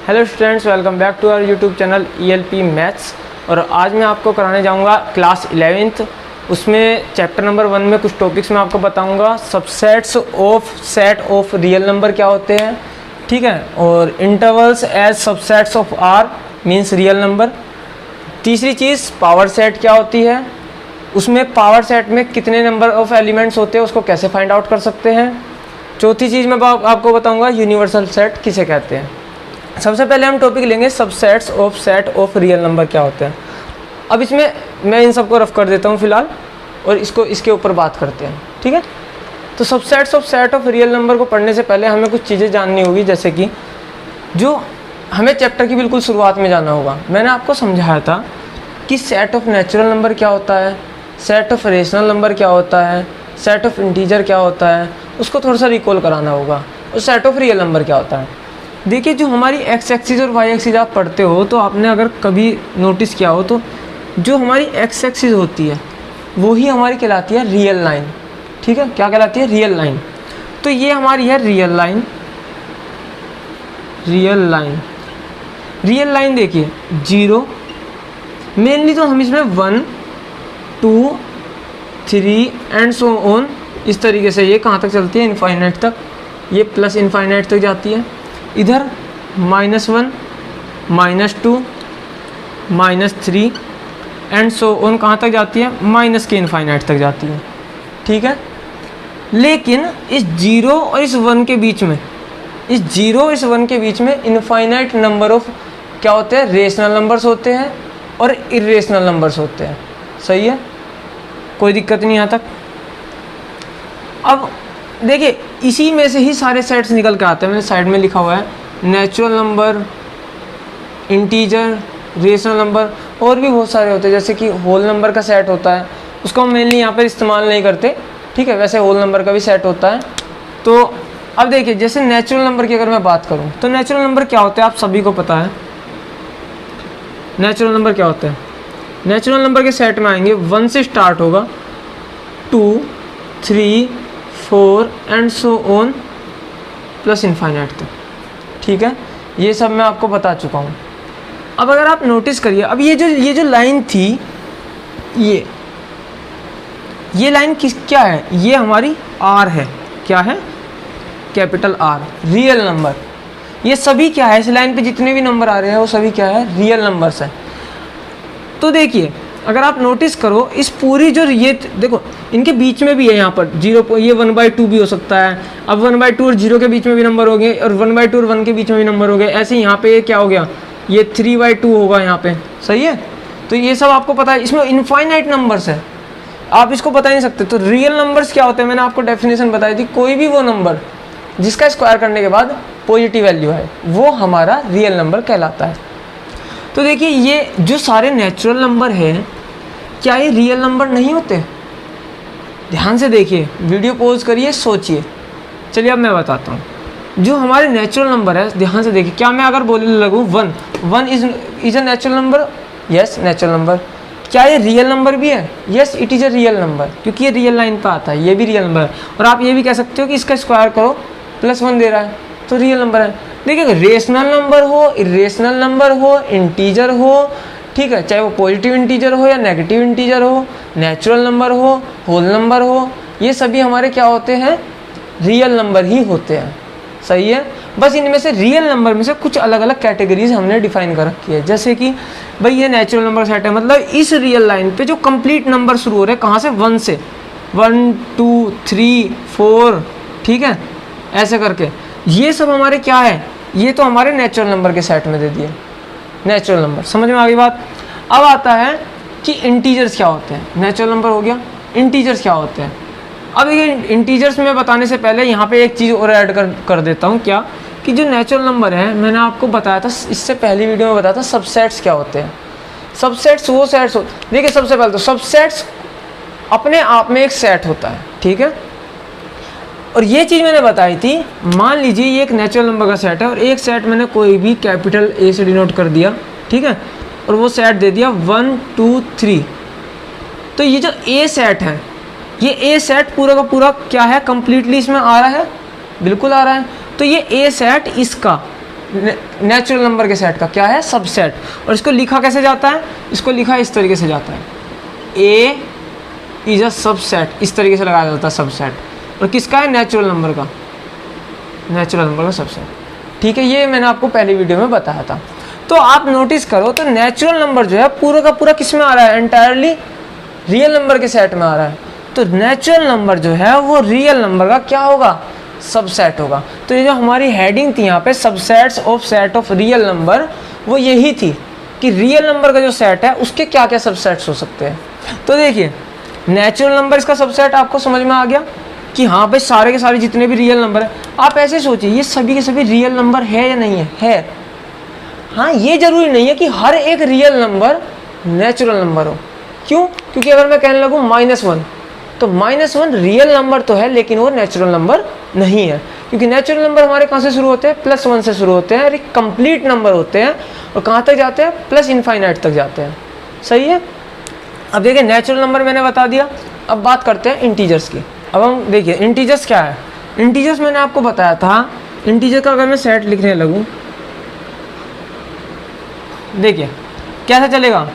Hello students, welcome back to our YouTube channel ELP maths. और आज मैं आपको कराने जाऊंगा क्लास 11th। उसमें चैप्टर नंबर 1 में कुछ टॉपिक्स मैं आपको बताऊंगा। Subsets of set of real number क्या होते हैं, ठीक है, और intervals as subsets of R means real number. तीसरी चीज़ पावर सेट क्या होती है, उसमें पावर सेट में कितने नंबर ऑफ एलिमेंट्स होते हैं उसको कैसे फाइंड आउट कर सकते हैं। चौथी चीज़ मैं आपको बताऊंगा यूनिवर्सल सेट किसे कहते हैं। सबसे पहले हम टॉपिक लेंगे subsets of set of real number क्या होते हैं। अब इसमें मैं इन सबको रफ कर देता हूँ फ़िलहाल, और इसके ऊपर बात करते हैं, ठीक है। तो subsets of set of real number को पढ़ने से पहले हमें कुछ चीज़ें जाननी होगी, जैसे कि जो हमें चैप्टर की बिल्कुल शुरुआत में जाना होगा। मैंने आपको समझाया था कि सेट ऑफ नेचुरल नंबर क्या होता है, सेट ऑफ रेशनल नंबर क्या होता है, सेट ऑफ इंटीजर क्या होता है, उसको थोड़ा सा रिकॉल कराना होगा। और सेट ऑफ रियल नंबर क्या होता है। देखिए, जो हमारी एक्स एक्सिस और वाई एक्सिस आप पढ़ते हो, तो आपने अगर कभी नोटिस किया हो तो जो हमारी एक्स एक्सिस होती है वो ही हमारी कहलाती है रियल लाइन, ठीक है। क्या कहलाती है? Real line. तो ये हमारी है रियल लाइन। रियल लाइन देखिए 0, मेनली तो हम इसमें 1, 2, 3 एंड सो ऑन, इस तरीके से ये कहाँ तक चलती है? इनफाइनाइट तक। ये प्लस इनफाइनाइट तक जाती है। इधर -1, -2, -3 एंड सो ऑन कहाँ तक जाती है? माइनस के इनफाइनाइट तक जाती है, ठीक है। लेकिन इस 0 और इस 1 के बीच में, इनफाइनाइट नंबर ऑफ क्या होते हैं? रेशनल नंबर्स होते हैं और इरेशनल नंबर्स होते हैं। सही है, कोई दिक्कत नहीं यहाँ तक। अब देखिए, इसी में से ही सारे सेट्स निकल के आते हैं। मैंने साइड में लिखा हुआ है natural number, integer, rational number, और भी बहुत सारे होते हैं, जैसे कि होल नंबर का सेट होता है, उसको हम मेनली यहाँ पर इस्तेमाल नहीं करते, ठीक है। वैसे होल नंबर का भी सेट होता है। तो अब देखिए, जैसे नेचुरल नंबर की अगर मैं बात करूँ तो नेचुरल नंबर क्या होते हैं आप सभी को पता है। नेचुरल नंबर क्या होते हैं? नेचुरल नंबर के सेट में आएंगे 1 से स्टार्ट होगा, 2, 3, 4 and so on plus infinite तक, ठीक है। ये सब मैं आपको बता चुका हूँ। अब अगर आप नोटिस करिए, अब ये जो लाइन थी, ये लाइन क्या है? ये हमारी R है। क्या है? Capital R, real number. ये सभी क्या है? इस लाइन पे जितने भी नंबर आ रहे हैं वो सभी क्या है? रियल नंबर्स हैं। तो देखिए, अगर आप नोटिस करो, इस पूरी जो ये देखो, इनके बीच में भी है यहाँ पर 0, ये 1/2 भी हो सकता है। अब 1/2 और 0 के बीच में भी नंबर हो गए, और 1/2 और 1 के बीच में भी नंबर हो गए। ऐसे यहाँ पे ये क्या हो गया? ये 3/2 होगा यहाँ पे। सही है, तो ये सब आपको पता है। इसमें इनफाइनाइट नंबर्स है, आप इसको बता नहीं सकते। तो रियल नंबर्स क्या होते हैं? मैंने आपको डेफिनेशन बताई थी, कोई भी वो नंबर जिसका स्क्वायर करने के बाद पॉजिटिव वैल्यू है वो हमारा रियल नंबर कहलाता है। तो देखिए, ये जो सारे नेचुरल नंबर हैं, क्या ये रियल नंबर नहीं होते? ध्यान से देखिए, वीडियो पॉज करिए, सोचिए। चलिए अब मैं बताता हूँ। जो हमारे नेचुरल नंबर है, ध्यान से देखिए, क्या मैं अगर बोलने लगूँ 1 is a natural number? Yes, natural number. क्या ये रियल नंबर भी है? Yes, it is a real number, क्योंकि ये रियल लाइन पर आता है। ये भी रियल नंबर है। और आप ये भी कह सकते हो कि इसका स्क्वायर करो, +1 दे रहा है, तो रियल नंबर है। देखिए, रेशनल नंबर हो, इरेशनल नंबर हो, इंटीजर हो, ठीक है, चाहे वो पॉजिटिव इंटीजर हो या नेगेटिव इंटीजर हो, नेचुरल नंबर हो, होल नंबर हो, ये सभी हमारे क्या होते हैं? रियल नंबर ही होते हैं। सही है, बस इनमें से रियल नंबर में से कुछ अलग अलग कैटेगरीज हमने डिफाइन कर रखी है। जैसे कि भाई ये नेचुरल नंबर सेट है, मतलब इस रियल लाइन पे जो कंप्लीट नंबर शुरू हो रहे हैं कहाँ से? 1 से, 1, 2, 3, 4, ठीक है, ऐसे करके ये सब हमारे क्या है? ये तो हमारे नेचुरल नंबर के सेट में दे दिए, नेचुरल नंबर। समझ में आ गई बात? अब आता है कि इंटीजर्स क्या होते हैं। नेचुरल नंबर हो गया, इंटीजर्स क्या होते हैं। अब ये इंटीजर्स में बताने से पहले यहाँ पे एक चीज़ और ऐड कर देता हूँ। क्या? कि जो नेचुरल नंबर है, मैंने आपको बताया था, इससे पहली वीडियो में बताया था सबसेट्स क्या होते हैं। सबसेट्स वो सेट्स देखिए, सबसे पहले तो सबसेट्स अपने आप में एक सेट होता है, ठीक है। और ये चीज़ मैंने बताई थी, मान लीजिए ये एक नेचुरल नंबर का सेट है, और एक सेट मैंने कोई भी कैपिटल A से डिनोट कर दिया, ठीक है, और वो सेट दे दिया 1, 2, 3। तो ये जो A सेट है, ये A सेट पूरा का पूरा क्या है? कंप्लीटली इसमें आ रहा है, बिल्कुल आ रहा है। तो ये A सेट इसका नेचुरल नंबर के सेट का क्या है, सबसेट। और इसको लिखा कैसे जाता है, इसको लिखा इस तरीके से जाता है, ए इज अ सबसेट, इस तरीके से लगाया जाता है सबसेट। और किसका है, नेचुरल नंबर का, नेचुरल नंबर का सबसेट। ठीक है, ये मैंने आपको पहली वीडियो में बताया था। तो आप नोटिस करो तो नेचुरल नंबर जो है पूरा का पूरा किस में आ रहा है, एंटायरली रियल नंबर के सेट में आ रहा है। तो नेचुरल नंबर जो है वो रियल नंबर का क्या होगा, सबसेट होगा। तो ये जो हमारी हेडिंग थी यहाँ पे, subsets of set of real number, वो यही थी कि रियल नंबर का जो सेट है उसके क्या क्या सबसेट्स हो सकते हैं। तो देखिए नेचुरल नंबर इसका सबसेट आपको समझ में आ गया कि हाँ भाई सारे के सारे जितने भी रियल नंबर है, आप ऐसे सोचिए ये सभी के सभी रियल नंबर है या नहीं है। हाँ, ये जरूरी नहीं है कि हर एक रियल नंबर नेचुरल नंबर हो। क्यों, क्योंकि अगर मैं कहने लगूँ -1, तो -1 रियल नंबर तो है लेकिन वो नेचुरल नंबर नहीं है, क्योंकि नेचुरल नंबर हमारे कहाँ से शुरू होते हैं, +1 से शुरू होते हैं और एक कंप्लीट नंबर होते हैं और कहाँ तक जाते हैं, +∞ तक जाते हैं। सही है। अब देखिए नेचुरल नंबर मैंने बता दिया, अब बात करते हैं इंटीजर्स की। अब हम देखिए इंटीजर्स क्या है। इंटीजर्स मैंने आपको बताया था, इंटीजर का अगर मैं सेट लिखने लगूँ, देखिए कैसा चलेगा,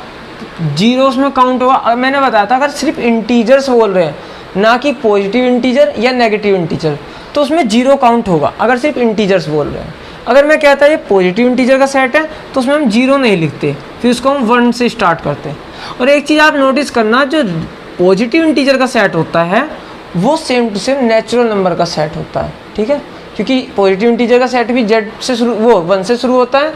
जीरोस में काउंट होगा। अब मैंने बताया था अगर सिर्फ इंटीजर्स बोल रहे हैं, ना कि पॉजिटिव इंटीजर या नेगेटिव इंटीजर, तो उसमें जीरो काउंट होगा अगर सिर्फ इंटीजर्स बोल रहे हैं। अगर मैं कहता ये पॉजिटिव इंटीजर का सेट है तो उसमें हम जीरो नहीं लिखते, फिर उसको हम 1 से स्टार्ट करते हैं। और एक चीज़ आप नोटिस करना, जो पॉजिटिव इंटीजर का सेट होता है वो same to same natural number का सेट होता है। ठीक है, क्योंकि पॉजिटिव इंटीजर का सेट भी जेड से शुरू, वो 1 से शुरू होता है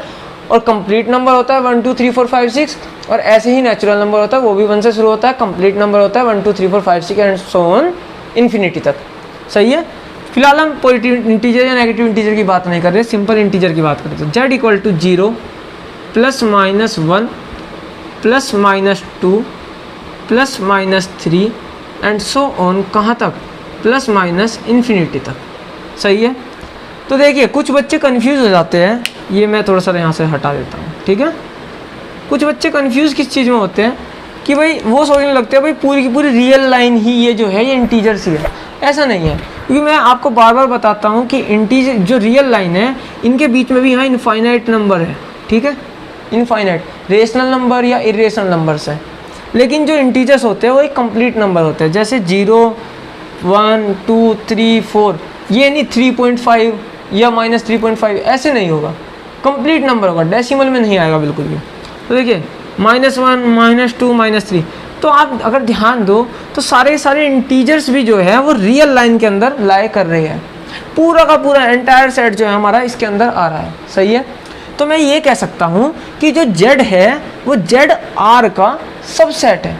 और कंप्लीट नंबर होता है 1 2 3 4 5 6, और ऐसे ही नेचुरल नंबर होता है वो भी 1 से शुरू होता है, कंप्लीट नंबर होता है 1 2 3 4 5 6 एंड सो ऑन इन्फिनिटी तक। सही है। फिलहाल हम पॉजिटिव इंटीजर या नेगेटिव इंटीजर की बात नहीं कर रहे, सिंपल इंटीजर की बात करें तो z = 0 +-1 +-2 +-3 एंड सो ऑन, कहाँ तक, +-∞ तक। सही है। तो देखिए कुछ बच्चे कंफ्यूज हो जाते हैं, ये मैं थोड़ा सा यहाँ से हटा देता हूँ। ठीक है, कुछ बच्चे कंफ्यूज किस चीज़ में होते हैं कि भाई वो सोचने लगते हैं भाई पूरी की पूरी रियल लाइन ही ये जो है ये इंटीजर्स ही है। ऐसा नहीं है, क्योंकि मैं आपको बार बार बताता हूँ कि इंटीजर जो रियल लाइन है इनके बीच में भी यहाँ इनफाइनाइट नंबर है। ठीक है, इनफाइनाइट रेशनल नंबर या इरेशनल नंबर्स है, लेकिन जो इंटीजर्स होते हैं वो एक कंप्लीट नंबर होते हैं। जैसे 0 1 2 3 4, ये नहीं 3.5 या -3.5, ऐसे नहीं होगा, कंप्लीट नंबर होगा, डेसिमल में नहीं आएगा बिल्कुल भी। तो देखिए -1 -2 -3, तो आप अगर ध्यान दो तो सारे सारे इंटीजर्स भी जो है वो रियल लाइन के अंदर लाए कर रहे हैं। पूरा का पूरा एंटायर सेट जो है हमारा इसके अंदर आ रहा है। सही है। तो मैं ये कह सकता हूँ कि जो Z है वो ZR का सबसेट है,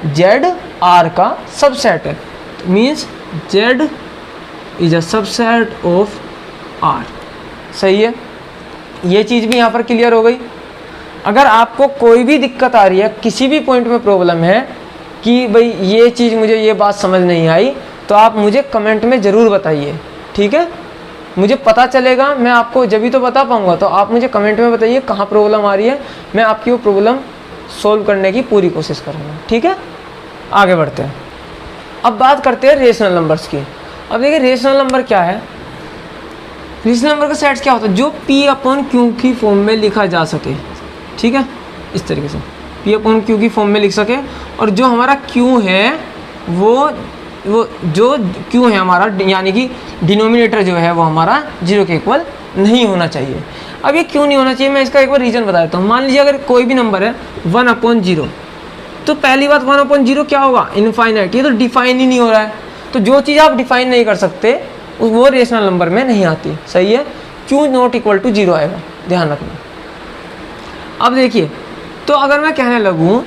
ZR का सबसेट है, means Z is a subset of R। सही है, ये चीज़ भी यहाँ पर क्लियर हो गई। अगर आपको कोई भी दिक्कत आ रही है, किसी भी पॉइंट में प्रॉब्लम है कि भाई ये चीज़ मुझे ये बात समझ नहीं आई, तो आप मुझे कमेंट में ज़रूर बताइए। ठीक है, मुझे पता चलेगा, मैं आपको जब भी तो बता पाऊँगा। तो आप मुझे कमेंट में बताइए कहाँ प्रॉब्लम आ रही है, मैं आपकी वो प्रॉब्लम सोल्व करने की पूरी कोशिश करूँगा। ठीक है, आगे बढ़ते हैं। अब बात करते हैं रेशनल नंबर्स की। अब देखिए रेशनल नंबर क्या है। रेशनल नंबर का सेट्स क्या होता है, जो P/Q की फॉर्म में लिखा जा सके। ठीक है, इस तरीके से P/Q की फॉर्म में लिख सके, और जो हमारा Q है वो जो Q है हमारा, यानी कि डिनोमिनेटर जो है वो हमारा 0 के इक्वल नहीं होना चाहिए। अब ये क्यों नहीं होना चाहिए, मैं इसका एक बार रीज़न बता देता हूँ। मान लीजिए अगर कोई भी नंबर है 1/0, तो पहली बात 1/0 क्या होगा, इनफाइनाइट, ये तो डिफाइन ही नहीं हो रहा है। तो जो चीज़ आप डिफाइन नहीं कर सकते वो रेशनल नंबर में नहीं आती। सही है, Q ≠ 0 आएगा, ध्यान रखना। अब देखिए, तो अगर मैं कहने लगूँ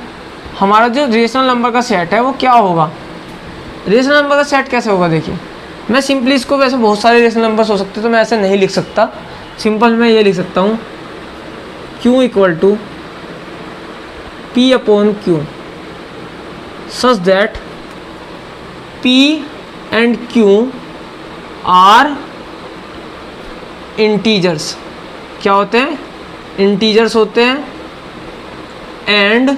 हमारा जो रेशनल नंबर का सेट है वो क्या होगा, रेशनल नंबर का सेट कैसे होगा। देखिए मैं सिंपली इसको, वैसे बहुत सारे रेशनल नंबर्स हो सकते हैं तो मैं ऐसे नहीं लिख सकता, सिंपल मैं ये लिख सकता हूँ Q = P/Q such that P and Q are integers. क्या होते हैं, इंटीजर्स होते हैं, and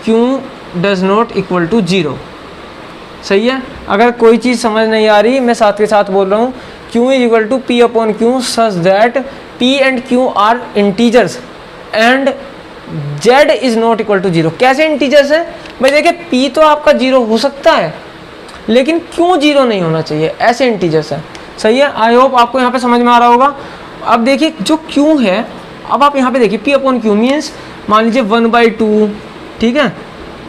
Q does not equal to 0। सही है। अगर कोई चीज़ समझ नहीं आ रही, मैं साथ के साथ बोल रहा हूँ Q is equal to P upon Q such that P and Q are integers and Z is not equal to 0। कैसे इंटीजर्स है भाई? देखिए P तो आपका 0 हो सकता है लेकिन Q 0 नहीं होना चाहिए, ऐसे इंटीजर्स है। सही है, आई होप आपको यहाँ पे समझ में आ रहा होगा। अब देखिए जो Q है, अब आप यहाँ पे देखिए P अपॉन Q मीन्स मान लीजिए 1/2, ठीक है,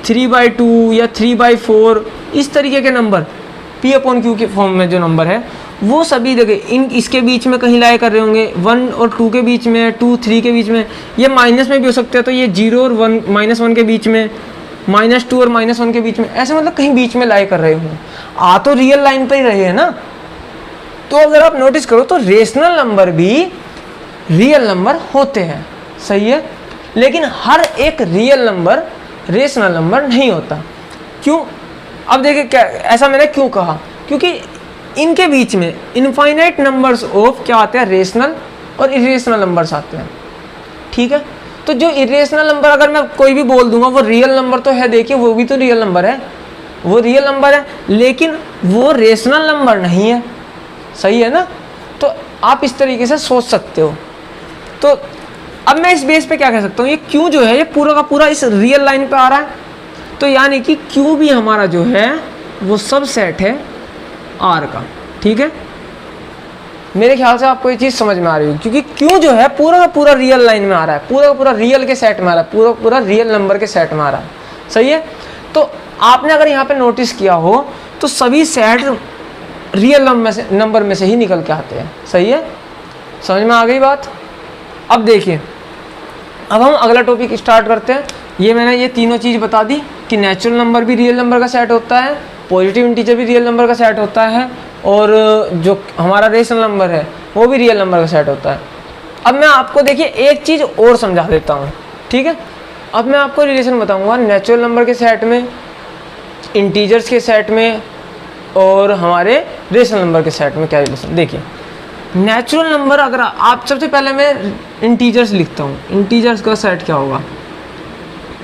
3/2 या 3/4, इस तरीके के नंबर P अपॉन Q के फॉर्म में जो नंबर है वो सभी जगह इन इसके बीच में कहीं लाए कर रहे होंगे, 1 और 2 के बीच में, 2 3 के बीच में, ये माइनस में भी हो सकते हैं, तो ये 0 और 1 -1 के बीच में, -2 और -1 के बीच में, ऐसे मतलब कहीं बीच में लाए कर रहे हो। आ तो रियल लाइन पर ही रहे हैं ना। तो अगर आप नोटिस करो तो रेशनल नंबर भी रियल नंबर होते हैं। सही है, लेकिन हर एक रियल नंबर रेशनल नंबर नहीं होता। क्यों? अब देखिए क्या ऐसा मैंने क्यों कहा, क्योंकि इनके बीच में इनफाइनाइट नंबर्स ऑफ क्या आते हैं, रेशनल और इरेशनल नंबर्स आते हैं। ठीक है, तो जो इरेशनल नंबर अगर मैं कोई भी बोल दूंगा वो रियल नंबर तो है, देखिए वो भी तो रियल नंबर है, वो रियल नंबर है लेकिन वो रेशनल नंबर नहीं है। सही है ना, तो आप इस तरीके से सोच सकते हो। तो अब मैं इस बेस पे क्या कह सकता हूँ, ये क्यू जो है ये पूरा का पूरा इस रियल लाइन पे आ रहा है, तो यानी कि क्यू भी हमारा जो है वो सब सेट है आर का। ठीक है, मेरे ख्याल से आपको ये चीज़ समझ में आ रही है, क्योंकि क्यू जो है पूरा का पूरा रियल लाइन में आ रहा है, पूरा का पूरा रियल के सेट में आ रहा है, पूरा पूरा रियल नंबर के सेट में आ रहा है। सही है, तो आपने अगर यहाँ पे नोटिस किया हो तो सभी सेट रियल नंबर में से ही निकल के आते हैं। सही है, समझ में आ गई बात। अब देखिए, अब हम अगला टॉपिक स्टार्ट करते हैं। ये मैंने ये तीनों चीज़ बता दी कि नेचुरल नंबर भी रियल नंबर का सेट होता है, पॉजिटिव इंटीजर भी रियल नंबर का सेट होता है, और जो हमारा रेशनल नंबर है वो भी रियल नंबर का सेट होता है। अब मैं आपको देखिए एक चीज़ और समझा देता हूँ। ठीक है, अब मैं आपको रिलेशन बताऊँगा नेचुरल नंबर के सेट में, इंटीजर्स के सेट में और हमारे रेशनल नंबर के सेट में क्या रिलेशन। देखिए नेचुरल नंबर, अगर आप सबसे पहले मैं इंटीजर्स लिखता हूँ, इंटीजर्स का सेट क्या होगा,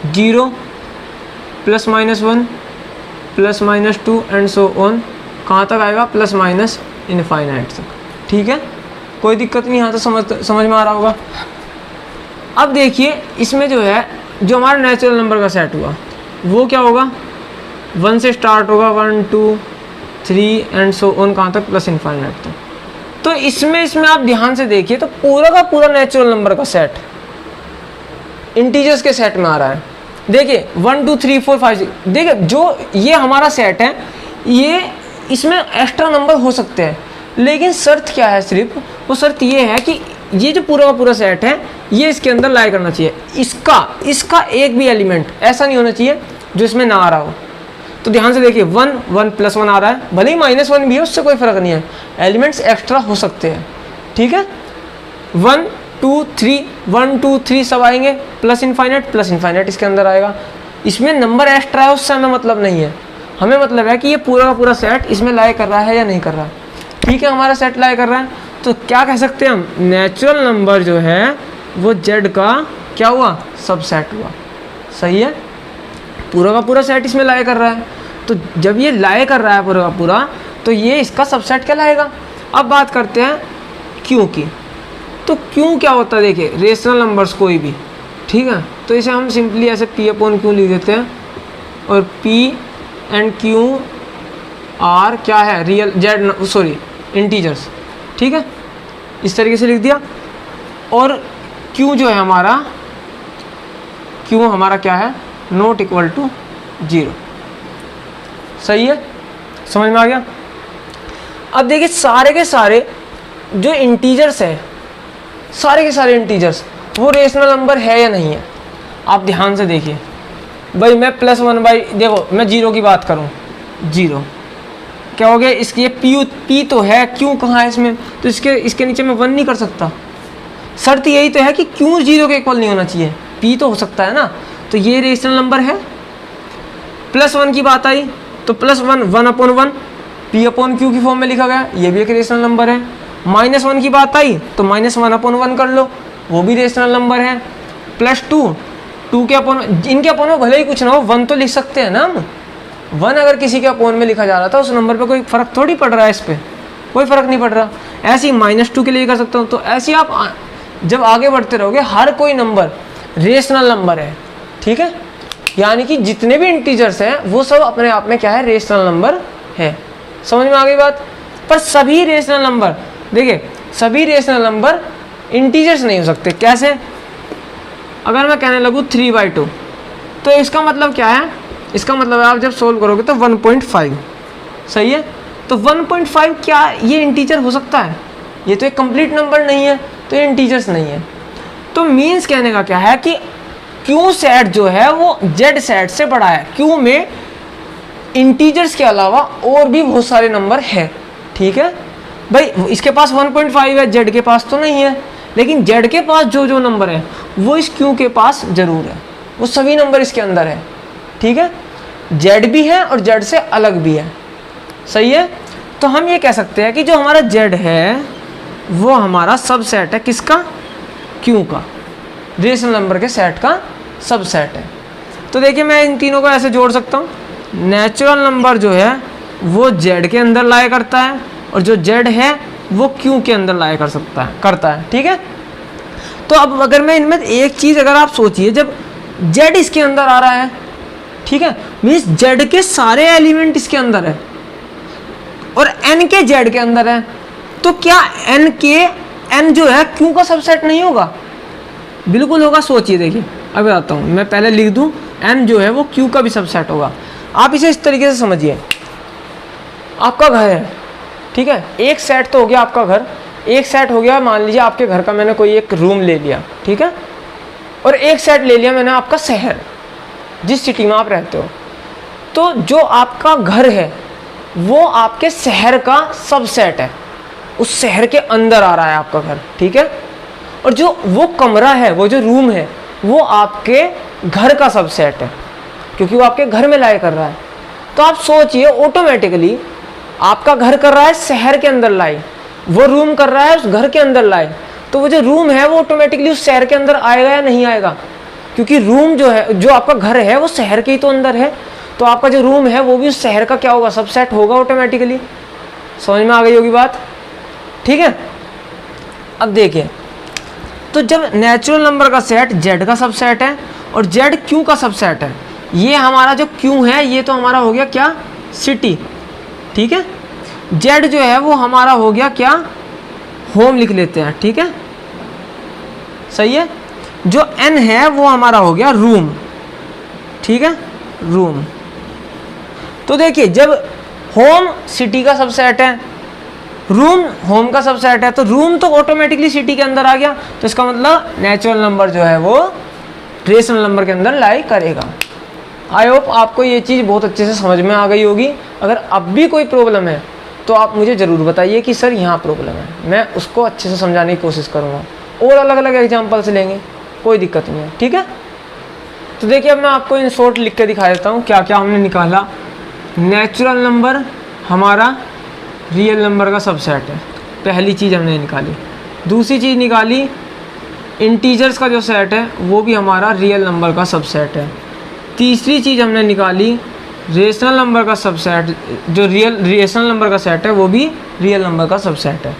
0 +-1 +-2 एंड सो ऑन, कहाँ तक आएगा, ± इनफाइनाइट तक। ठीक है, कोई दिक्कत नहीं, यहाँ तो समझ में आ रहा होगा। अब देखिए इसमें जो है जो हमारा नेचुरल नंबर का सेट हुआ वो क्या होगा, 1 से स्टार्ट होगा, 1 2 3 एंड सो ऑन, कहाँ तक, +∞ तक। तो इसमें आप ध्यान से देखिए तो पूरा का पूरा नेचुरल नंबर का सेट इंटीजर्स के सेट में आ रहा है। देखिए 1 2 3 4 5 6, देखिए जो ये हमारा सेट है, ये इसमें एक्स्ट्रा नंबर हो सकते हैं, लेकिन शर्त क्या है, सिर्फ वो शर्त ये है कि ये जो पूरा का पूरा सेट है ये इसके अंदर लाई करना चाहिए, इसका एक भी एलिमेंट ऐसा नहीं होना चाहिए जो इसमें ना आ रहा हो। तो ध्यान से देखिए 1 1 +1 आ रहा है, भले ही -1 भी है उससे कोई फर्क नहीं है, एलिमेंट्स एक्स्ट्रा हो सकते हैं। ठीक है, 1 2 3 1 2 3 सब आएंगे, +∞ इसके अंदर आएगा। इसमें नंबर एक्स्ट्रा है उससे हमें मतलब नहीं है, हमें मतलब है कि ये पूरा का पूरा सेट इसमें लाई कर रहा है या नहीं कर रहा। ठीक है, हमारा सेट लाई कर रहा है, तो क्या कह सकते हैं हम, नेचुरल नंबर जो है वो Z का क्या हुआ, सबसेट हुआ। सही है, पूरा का पूरा सेट इसमें लाई कर रहा है, तो जब ये लाई कर रहा है पूरा का पूरा, तो ये इसका सबसेट कहलाएगा। अब बात करते हैं क्यों की, तो क्यों क्या होता है, देखिए रेशनल नंबर्स कोई भी, ठीक है, तो इसे हम सिंपली ऐसे P/Q लिख देते हैं, और P एंड Q आर क्या है, रियल इंटीजर्स। ठीक है, इस तरीके से लिख दिया। और Q जो है हमारा, Q हमारा क्या है, नॉट इक्वल टू 0। सही है, समझ में आ गया। अब देखिए सारे के सारे जो इंटीजर्स हैं, सारे के सारे इंटीजर्स वो रेशनल नंबर है या नहीं है, आप ध्यान से देखिए। भाई मैं +1/, देखो मैं 0 की बात करूं, 0 क्या हो गया, इसकी ये P तो है, Q कहाँ है इसमें, तो इसके नीचे मैं 1 नहीं कर सकता। शर्त यही तो है कि Q 0 के इक्वल नहीं होना चाहिए, P तो हो सकता है ना, तो ये रेशनल नंबर है। +1 की बात आई तो +1 1/1 P/Q की फॉर्म में लिखा गया, ये भी एक रेशनल नंबर है। -1 की बात आई तो -1/1 कर लो, वो भी रेशनल नंबर है। +2 2 के अपॉन, इनके अपॉन में भले ही कुछ ना हो, 1 तो लिख सकते हैं ना हम। 1 अगर किसी के अपॉन में लिखा जा रहा था, उस नंबर पे कोई फर्क थोड़ी पड़ रहा है, इस पर कोई फ़र्क नहीं पड़ रहा। ऐसे ही -2 के लिए कर सकता हूँ। तो ऐसे ही आप जब आगे बढ़ते रहोगे, हर कोई नंबर रेशनल नंबर है, ठीक है, यानी कि जितने भी इंटीजर्स हैं वो सब अपने आप में क्या है, रेशनल नंबर है। समझ में आ गई बात। पर सभी रेशनल नंबर, देखिए सभी रेशनल नंबर इंटीजर्स नहीं हो सकते। कैसे? अगर मैं कहने लगूँ 3/2, तो इसका मतलब क्या है, इसका मतलब है आप जब सोल्व करोगे तो 1.5, सही है। तो 1.5 क्या ये इंटीजर हो सकता है? ये तो एक कंप्लीट नंबर नहीं है, तो ये इंटीजर्स नहीं है। तो मीन्स कहने का क्या है कि क्यू सेट जो है वो जेड सेट से बड़ा है। क्यू में इंटीजर्स के अलावा और भी बहुत सारे नंबर है, ठीक है भाई। इसके पास 1.5 है, जेड के पास तो नहीं है, लेकिन जेड के पास जो जो नंबर है वो इस क्यू के पास जरूर है, वो सभी नंबर इसके अंदर है, ठीक है। जेड भी है और जेड से अलग भी है, सही है। तो हम ये कह सकते हैं कि जो हमारा जेड है वो हमारा सबसेट है, किसका? क्यू का, रेशनल नंबर के सेट का सबसेट है। तो देखिए मैं इन तीनों को ऐसे जोड़ सकता हूँ। नेचुरल नंबर जो है वो जेड के अंदर लाया करता है, और जो जेड है वो क्यू के अंदर लाया करता है, ठीक है। तो अब अगर मैं इनमें एक चीज़, अगर आप सोचिए, जब जेड इसके अंदर आ रहा है, ठीक है, मीन्स जेड के सारे एलिमेंट इसके अंदर है, और एन के जेड के अंदर है, तो क्या एन जो है क्यू का सबसेट नहीं होगा? बिल्कुल होगा। सोचिए, देखिए अब बताता हूँ, मैं पहले लिख दूँ, एन जो है वो क्यू का भी सबसेट होगा। आप इसे इस तरीके से समझिए, आपका घर है, ठीक है, एक सेट तो हो गया आपका घर, एक सेट हो गया, मान लीजिए आपके घर का मैंने कोई एक रूम ले लिया, ठीक है, और एक सेट ले लिया मैंने आपका शहर, जिस सिटी में आप रहते हो। तो जो आपका घर है वो आपके शहर का सबसेट है, उस शहर के अंदर आ रहा है आपका घर, ठीक है। और जो वो कमरा है, वो जो रूम है, वो आपके घर का सबसेट है, क्योंकि वो आपके घर में लाई कर रहा है। तो आप सोचिए, ऑटोमेटिकली आपका घर कर रहा है शहर के अंदर लाई, वो रूम कर रहा है उस घर के अंदर लाई, तो वो जो रूम है वो ऑटोमेटिकली उस शहर के अंदर आएगा या नहीं आएगा? क्योंकि रूम जो है, जो आपका घर है वो शहर के ही तो अंदर है, तो आपका जो रूम है वो भी उस शहर का क्या होगा, सबसेट होगा ऑटोमेटिकली। समझ में आ गई होगी बात, ठीक है। अब देखिए, तो जब नेचुरल नंबर का सेट जेड का सबसेट है और जेड क्यू का सबसेट है, ये हमारा जो क्यू है ये तो हमारा हो गया क्या, सिटी, ठीक है। जेड जो है वो हमारा हो गया क्या, होम लिख लेते हैं, ठीक है, सही है। जो एन है वो हमारा हो गया रूम, ठीक है, रूम। तो देखिए, जब होम सिटी का सबसेट है, रूम होम का सबसेट है, तो रूम तो ऑटोमेटिकली सिटी के अंदर आ गया, तो इसका मतलब नेचुरल नंबर जो है वो रेशनल नंबर के अंदर लाई करेगा। आई होप आपको ये चीज़ बहुत अच्छे से समझ में आ गई होगी। अगर अब भी कोई प्रॉब्लम है तो आप मुझे ज़रूर बताइए कि सर यहाँ प्रॉब्लम है, मैं उसको अच्छे से समझाने की कोशिश करूँगा, और अलग अलग एग्जाम्पल से लेंगे, कोई दिक्कत नहीं है, ठीक है। तो देखिए, अब मैं आपको इन शॉर्ट लिख के दिखा देता हूँ क्या क्या हमने निकाला। नेचुरल नंबर हमारा रियल नंबर का सबसेट है, पहली चीज़ हमने निकाली। दूसरी चीज़ निकाली, इंटीजर्स का जो सेट है वो भी हमारा रियल नंबर का सबसेट है। तीसरी चीज़ हमने निकाली, रेशनल नंबर का सबसेट, जो रेशनल नंबर का सेट है वो भी रियल नंबर का सबसेट है।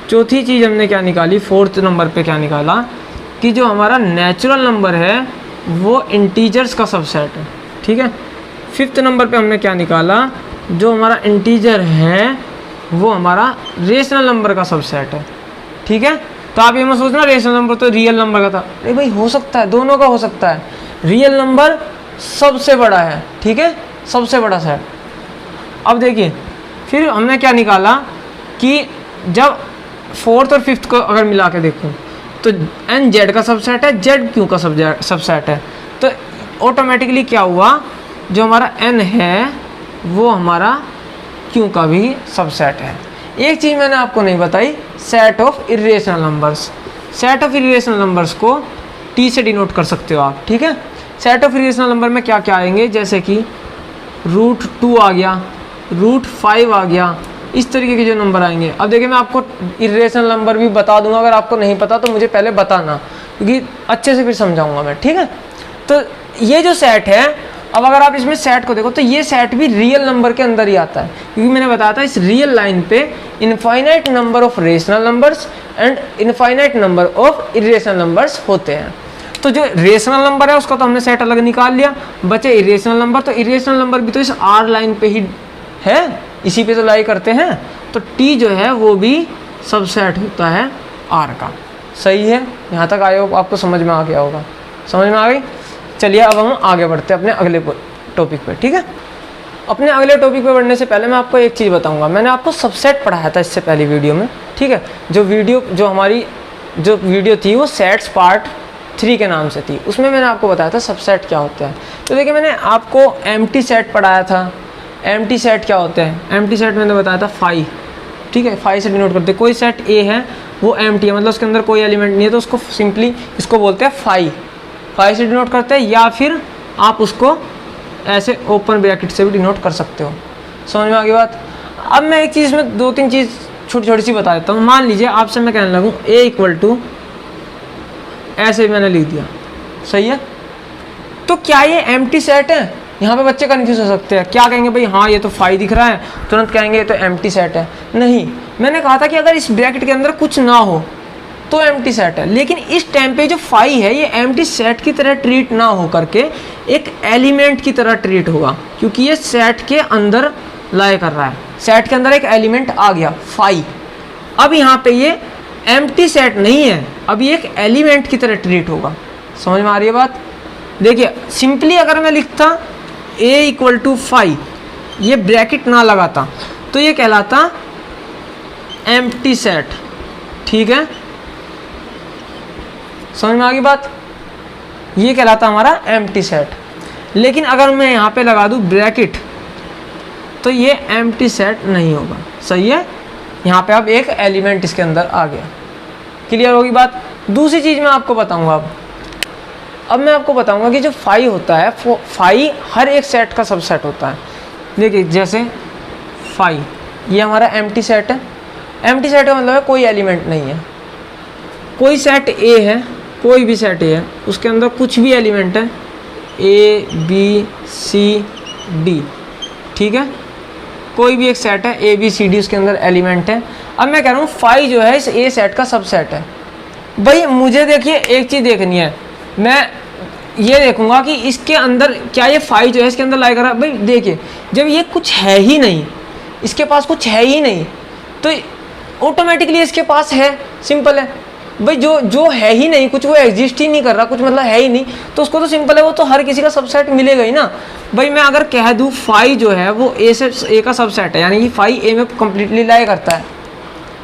चौथी चीज़ हमने क्या निकाली, फोर्थ नंबर पे क्या निकाला, कि जो हमारा नेचुरल नंबर है वो इंटीजर्स का सबसेट है, ठीक है। फिफ्थ नंबर पे हमने क्या निकाला, जो हमारा इंटीजर है वो हमारा रेशनल नंबर का सबसेट है, ठीक है। तो आप ये मत सोचना रेशनल नंबर तो रियल नंबर का था, अरे भाई हो सकता है, दोनों का हो सकता है। रियल नंबर सबसे बड़ा है, ठीक है, सबसे बड़ा सेट। अब देखिए, फिर हमने क्या निकाला कि जब फोर्थ और फिफ्थ को अगर मिला के देखूँ तो एन जेड का सबसेट है, जेड क्यू का सबसेट है, तो ऑटोमेटिकली क्या हुआ, जो हमारा एन है वो हमारा क्यू का भी सबसेट है। एक चीज़ मैंने आपको नहीं बताई, set of irrational numbers. Set of irrational numbers को टी से डिनोट कर सकते हो आप, ठीक है। सेट ऑफ इरेशनल नंबर में क्या क्या आएंगे, जैसे कि √2 आ गया, √5 आ गया, इस तरीके के जो नंबर आएंगे। अब देखिए, मैं आपको इरेशनल नंबर भी बता दूंगा, अगर आपको नहीं पता तो मुझे पहले बताना, क्योंकि अच्छे से फिर समझाऊंगा मैं, ठीक है। तो ये जो सेट है, अब अगर आप इसमें सेट को देखो तो ये सेट भी रियल नंबर के अंदर ही आता है, क्योंकि मैंने बताया था इस रियल लाइन पे infinite number of rational numbers and infinite number of irrational numbers होते हैं। तो जो रेशनल नंबर है उसका तो हमने सेट अलग निकाल लिया, बचे इरेशनल नंबर। तो इरेशनल नंबर भी तो इस आर लाइन पे ही है, इसी पे तो लाई करते हैं। तो टी जो है वो भी सबसेट होता है आर का। सही है, यहाँ तक आए हो, आपको समझ में आ गया होगा, समझ में आ गई। चलिए अब हम आगे बढ़ते हैं अपने अगले टॉपिक पे, ठीक है। अपने अगले टॉपिक पे बढ़ने से पहले मैं आपको एक चीज़ बताऊंगा। मैंने आपको सबसेट पढ़ाया था इससे पहली वीडियो में, ठीक है। जो हमारी वीडियो थी वो सेट्स पार्ट 3 के नाम से थी, उसमें मैंने आपको बताया था सबसेट क्या होता है। तो देखिए मैंने आपको एम्प्टी सेट पढ़ाया था। एम्प्टी सेट क्या होते हैं? एम्प्टी सेट मैंने बताया था फाई, ठीक है। फाई से डिनोट करते हैं, कोई सेट ए है वो एम्प्टी है, मतलब उसके अंदर कोई एलिमेंट नहीं है, तो उसको सिंपली इसको बोलते हैं फाई। फाई से डिनोट करते हैं, या फिर आप उसको ऐसे ओपन ब्रैकेट से भी डिनोट कर सकते हो। समझ में आ गई बात। अब मैं एक चीज़ में 2-3 चीज़ छोटी छोटी सी बता देता हूँ। मान लीजिए आपसे मैं कहने लगूँ ए इक्वल टू ऐसे मैंने लिख दिया, सही है। तो क्या ये एम्प्टी सेट है? यहाँ पे बच्चे कन्फ्यूज हो सकते हैं, क्या कहेंगे भाई हाँ ये तो फाई दिख रहा है, तुरंत कहेंगे ये तो एम्प्टी सेट है। नहीं, मैंने कहा था कि अगर इस ब्रैकेट के अंदर कुछ ना हो तो एम्प्टी सेट है, लेकिन इस टाइम पे जो फाई है ये एम्प्टी सेट की तरह ट्रीट ना हो करके एक एलिमेंट की तरह ट्रीट होगा, क्योंकि ये सेट के अंदर लाई कर रहा है, सेट के अंदर एक एलिमेंट आ गया फाई। अब यहाँ पे ये एम्प्टी सेट नहीं है, अब ये एक एलिमेंट की तरह ट्रीट होगा। समझ में आ रही है बात। देखिए सिंपली अगर मैं लिखता a इक्वल टू फाई, ये ब्रैकेट ना लगाता, तो ये कहलाता एम्प्टी सेट, ठीक है। समझ में आ गई बात, ये कहलाता हमारा एम्प्टी सेट। लेकिन अगर मैं यहाँ पे लगा दूँ ब्रैकेट तो ये एम्प्टी सेट नहीं होगा, सही है। यहाँ पे अब एक एलिमेंट इसके अंदर आ गया। क्लियर होगी बात। दूसरी चीज़ मैं आपको बताऊँगा अब मैं आपको बताऊंगा कि जो फाई होता है, फाई हर एक सेट का सबसेट होता है। देखिए जैसे फाई ये हमारा एम्प्टी सेट है। एम्प्टी सेट का मतलब है कोई एलिमेंट नहीं है। कोई सेट ए है, कोई भी सेट ए है, उसके अंदर कुछ भी एलिमेंट है, ए बी सी डी, ठीक है। कोई भी एक सेट है ए बी सी डी, उसके अंदर एलिमेंट है। अब मैं कह रहा हूँ फाई जो है इस ए सेट का सबसेट है। भाई मुझे देखिए एक चीज़ देखनी है, मैं ये देखूंगा कि इसके अंदर क्या ये फाई जो है इसके अंदर लाई कर रहा है। भाई देखिए जब ये कुछ है ही नहीं, इसके पास कुछ है ही नहीं, तो ऑटोमेटिकली इसके पास है, सिंपल है। भाई जो है ही नहीं, कुछ वो एग्जिस्ट ही नहीं कर रहा, कुछ मतलब है ही नहीं, तो उसको तो सिंपल है, वो तो हर किसी का सबसेट मिलेगा ही ना। भाई मैं अगर कह दूँ फाई जो है वो ए का सबसेट है, यानी कि फाई ए में कम्प्लीटली लाई करता है,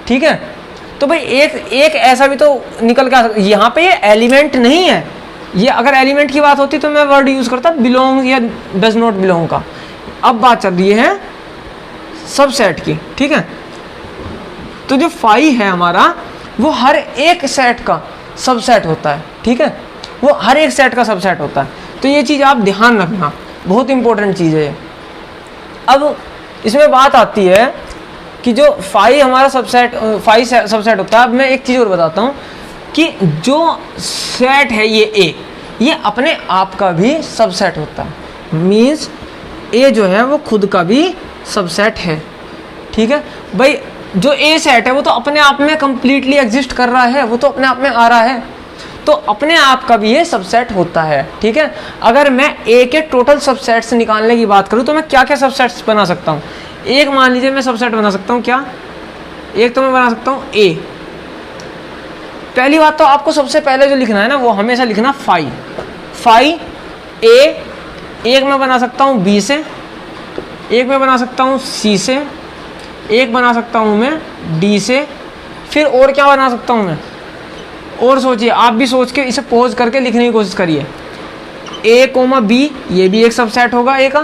ठीक है। तो भाई एक ऐसा भी तो निकल के, यहाँ पे ये एलिमेंट नहीं है। ये अगर एलिमेंट की बात होती तो मैं वर्ड यूज करता बिलोंग या डज नॉट बिलोंग का। अब बात चल रही है सबसेट की, ठीक है। तो जो फाई है हमारा वो हर एक सेट का सबसेट होता है, ठीक है। वो हर एक सेट का सबसेट होता है, तो ये चीज़ आप ध्यान रखना, बहुत इंपॉर्टेंट चीज़ है। अब इसमें बात आती है कि जो फाई हमारा फाई सबसेट होता है। अब मैं एक चीज़ और बताता हूँ कि जो सेट है ये अपने आप का भी सबसेट होता है। मीन्स ए जो है वो खुद का भी सबसेट है, ठीक है। भाई जो ए सेट है वो तो अपने आप में कंप्लीटली एग्जिस्ट कर रहा है, वो तो अपने आप में आ रहा है, तो अपने आप का भी ये सबसेट होता है, ठीक है। अगर मैं ए के टोटल सबसेट्स निकालने की बात करूँ तो मैं क्या क्या सबसेट्स बना सकता हूँ। एक मान लीजिए मैं सबसेट बना सकता हूँ, क्या एक तो मैं बना सकता हूँ ए। पहली बात तो आपको सबसे पहले जो लिखना है ना वो हमेशा लिखना फाई ए। एक मैं बना सकता हूँ बी से, एक मैं बना सकता हूँ सी से, एक बना सकता हूँ मैं डी से, फिर और क्या बना सकता हूँ मैं, और सोचिए, आप भी सोच के इसे पॉज करके लिखने की कोशिश करिए। ए कोमा बी, ये भी एक सबसेट होगा ए का।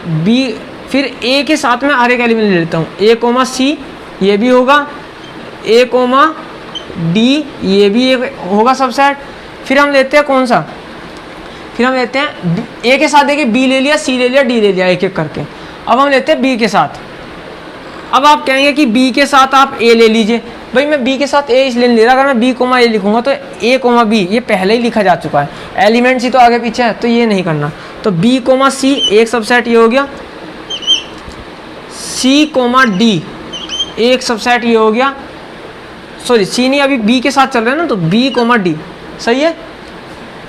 बी, फिर ए के साथ में हर एक एलिमेंट ले लेता हूँ, ए कोमा सी ये भी होगा, ए कोमा डी ये भी एक होगा सबसेट। फिर हम लेते हैं कौन सा, फिर हम लेते हैं ए के साथ, देखिए बी ले लिया, सी ले लिया, डी ले लिया, एक एक करके। अब हम लेते हैं बी के साथ। अब आप कहेंगे कि बी के साथ आप ए ले लीजिए, भाई मैं बी के साथ ए इसलिए नहीं ले रहा, अगर मैं बी कोमा ए लिखूंगा तो ए कोमा बी ये पहले ही लिखा जा चुका है, एलिमेंट्स ही तो आगे पीछे है, तो ये नहीं करना। तो बी कोमा सी एक सबसेट ये हो गया, सी कोमा डी एक सबसेट ये हो गया, सॉरी सी नहीं अभी बी के साथ चल रहे हैं ना, तो बी कोमा डी सही है।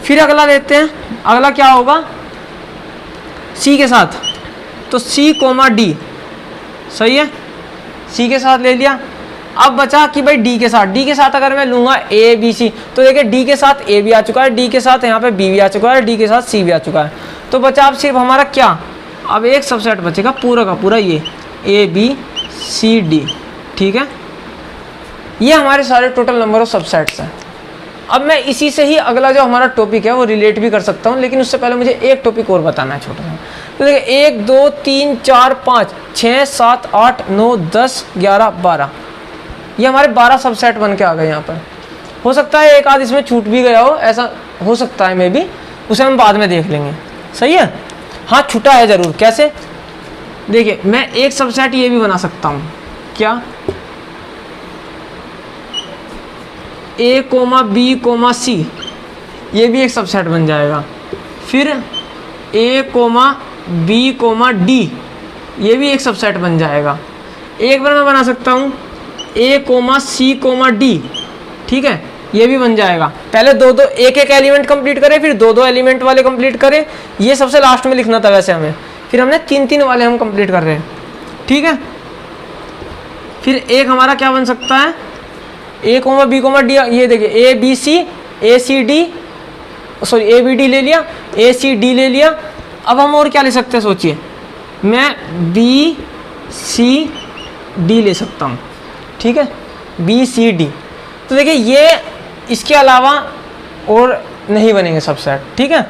फिर अगला लेते हैं, अगला क्या होगा सी के साथ, तो सी कोमा डी सही है, सी के साथ ले लिया। अब बचा कि भाई डी के साथ, डी के साथ अगर मैं लूंगा ए बी सी, तो देखिए डी के साथ ए भी आ चुका है, डी के साथ यहाँ पे बी भी आ चुका है, डी के साथ सी भी आ चुका है। तो बचा अब सिर्फ हमारा क्या, अब एक सबसेट बचेगा पूरा का पूरा ये ए बी सी डी, ठीक है। ये हमारे सारे टोटल नंबर ऑफ सबसेट्स हैं। अब मैं इसी से ही अगला जो हमारा टॉपिक है वो रिलेट भी कर सकता हूँ, लेकिन उससे पहले मुझे एक टॉपिक और बताना है छोटा सा। तो देखिए 1 2 3 4 5 6 7 8 9 10 11 12, ये हमारे 12 सबसेट बन के आ गए यहाँ पर। हो सकता है एक आध इसमें छूट भी गया हो, ऐसा हो सकता है मे बी, उसे हम बाद में देख लेंगे, सही है। हाँ छूटा है ज़रूर, कैसे देखिए मैं एक सबसेट ये भी बना सकता हूँ, क्या ए कोमा बी कोमा सी, ये भी एक सबसेट बन जाएगा। फिर ए कोमा बी कोमा डी, ये भी एक सबसेट बन जाएगा। एक बार मैं बना सकता हूँ ए कोमा सी कोमा डी, ठीक है, ये भी बन जाएगा। पहले दो दो एक एक एलिमेंट कंप्लीट करें, फिर दो दो एलिमेंट वाले कंप्लीट करें, ये सबसे लास्ट में लिखना था वैसे हमें, फिर हमने तीन तीन वाले हम कंप्लीट कर रहे हैं, ठीक है। फिर एक हमारा क्या बन सकता है A comma B comma D, ये देखिए A B C A C D, sorry A B D ले लिया, ए सी डी ले लिया। अब हम और क्या ले सकते हैं सोचिए, मैं बी सी डी ले सकता हूँ, ठीक है, बी सी डी। तो देखिए ये इसके अलावा और नहीं बनेंगे सबसेट, ठीक है।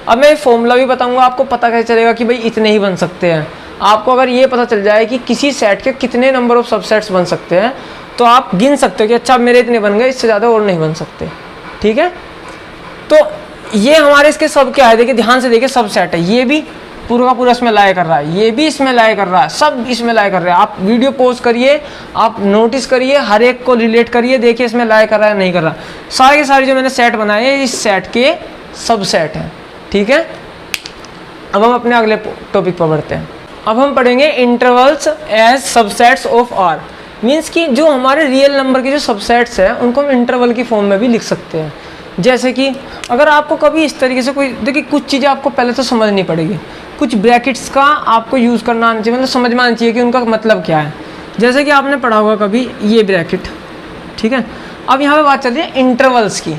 अब मैं फॉर्मूला भी बताऊंगा, आपको पता कैसे चलेगा कि भाई इतने ही बन सकते हैं। आपको अगर ये पता चल जाए कि किसी सेट के कितने नंबर ऑफ सबसेट्स बन सकते हैं, तो आप गिन सकते हो कि अच्छा मेरे इतने बन गए, इससे ज़्यादा और नहीं बन सकते, ठीक है। तो ये हमारे इसके सब क्या है, देखिए ध्यान से देखिए सबसेट है, ये भी पूरा का पूरा इसमें लाया कर रहा है, ये भी इसमें लाया कर रहा है, सब इसमें लाया कर रहे हैं। आप वीडियो पॉज करिए, आप नोटिस करिए, हर एक को रिलेट करिए, देखिए इसमें लाया कर रहा है नहीं कर रहा। सारे के सारे जो मैंने सेट बनाए हैं इस सेट के सबसेट हैं, ठीक है। अब हम अपने अगले टॉपिक पर बढ़ते हैं। अब हम पढ़ेंगे intervals as subsets of R, means कि जो हमारे रियल नंबर के जो सबसेट्स हैं उनको हम इंटरवल की फॉर्म में भी लिख सकते हैं। जैसे कि अगर आपको कभी इस तरीके से कोई, देखिए कुछ चीज़ें आपको पहले तो समझनी पड़ेगी, कुछ ब्रैकेट्स का आपको यूज़ करना आना चाहिए, मतलब समझ में आना चाहिए कि उनका मतलब क्या है। जैसे कि आपने पढ़ा होगा कभी ये ब्रैकेट, ठीक है। अब यहाँ पे बात चल रही है इंटरवल्स की,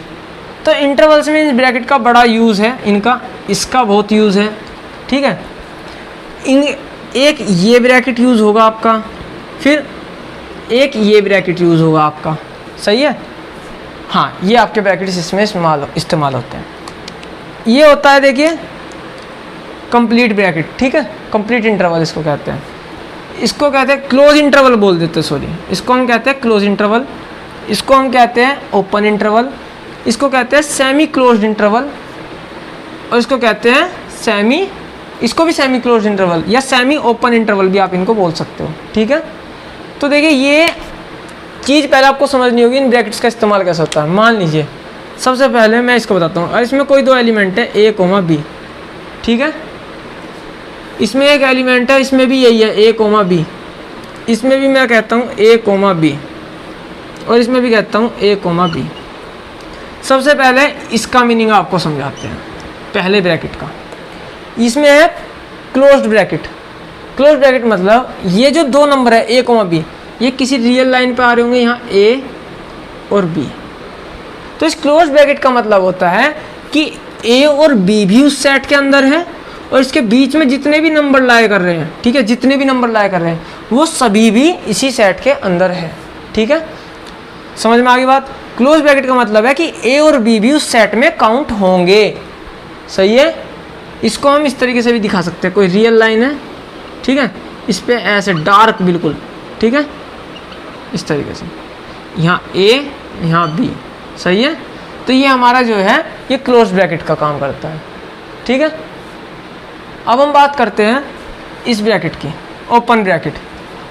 तो इंटरवल्स में इस ब्रैकेट का बड़ा यूज़ है, इनका इसका बहुत यूज़ है, ठीक है। एक ये ब्रैकेट यूज़ होगा आपका, फिर एक ये ब्रैकेट यूज़ होगा आपका, सही है। हाँ ये आपके ब्रैकेट्स इसमें इस्तेमाल होते हैं। ये होता है देखिए कंप्लीट ब्रैकेट, ठीक है, कंप्लीट इंटरवल इसको कहते हैं। इसको कहते हैं क्लोज इंटरवल बोल देते हैं, सॉरी, इसको हम कहते हैं क्लोज इंटरवल, इसको हम कहते हैं ओपन इंटरवल, इसको कहते हैं सेमी क्लोज्ड इंटरवल, और इसको कहते हैं सेमी, इसको भी सेमी क्लोज्ड इंटरवल या सेमी ओपन इंटरवल भी आप इनको बोल सकते हो, ठीक है। तो देखिए ये चीज़ पहले आपको समझनी होगी इन ब्रैकेट्स का इस्तेमाल कैसे होता है। मान लीजिए सबसे पहले मैं इसको बताता हूँ, और इसमें कोई दो एलिमेंट है ए कोमा बी, ठीक है, इसमें एक एलिमेंट है, इसमें भी यही है ए कोमा बी, इसमें भी मैं कहता हूँ ए कोमा बी, और इसमें भी कहता हूँ ए कोमा बी। सबसे पहले इसका मीनिंग आपको समझाते हैं, पहले ब्रैकेट का। इसमें है क्लोज्ड ब्रैकेट, क्लोज्ड ब्रैकेट मतलब ये जो दो नंबर है ए कोमा बी, ये किसी रियल लाइन पे आ रहे होंगे यहाँ ए और बी, तो इस क्लोज्ड ब्रैकेट का मतलब होता है कि ए और बी भी उस सेट के अंदर है, और इसके बीच में जितने भी नंबर लाए कर रहे हैं, ठीक है, जितने भी नंबर लाए कर रहे हैं वो सभी भी इसी सेट के अंदर है, ठीक है। समझ में आ गई बात। क्लोज ब्रैकेट का मतलब है कि ए और बी भी उस सेट में काउंट होंगे, सही है। इसको हम इस तरीके से भी दिखा सकते हैं, कोई रियल लाइन है, ठीक है, इस पर ऐसे डार्क बिल्कुल, ठीक है, इस तरीके से, यहाँ ए यहाँ बी, सही है। तो ये हमारा जो है ये क्लोज ब्रैकेट का काम करता है, ठीक है। अब हम बात करते हैं इस ब्रैकेट की, ओपन ब्रैकेट।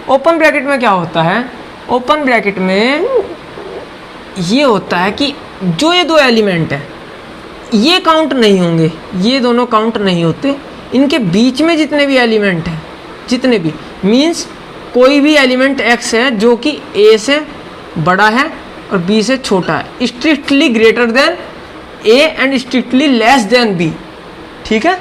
ओपन ब्रैकेट में क्या होता है, ओपन ब्रैकेट में ये होता है कि जो ये दो एलिमेंट है ये काउंट नहीं होंगे, ये दोनों काउंट नहीं होते, इनके बीच में जितने भी एलिमेंट हैं, जितने भी मीन्स कोई भी एलिमेंट x है जो कि a से बड़ा है और b से छोटा है, strictly greater than a and strictly less than b, ठीक है।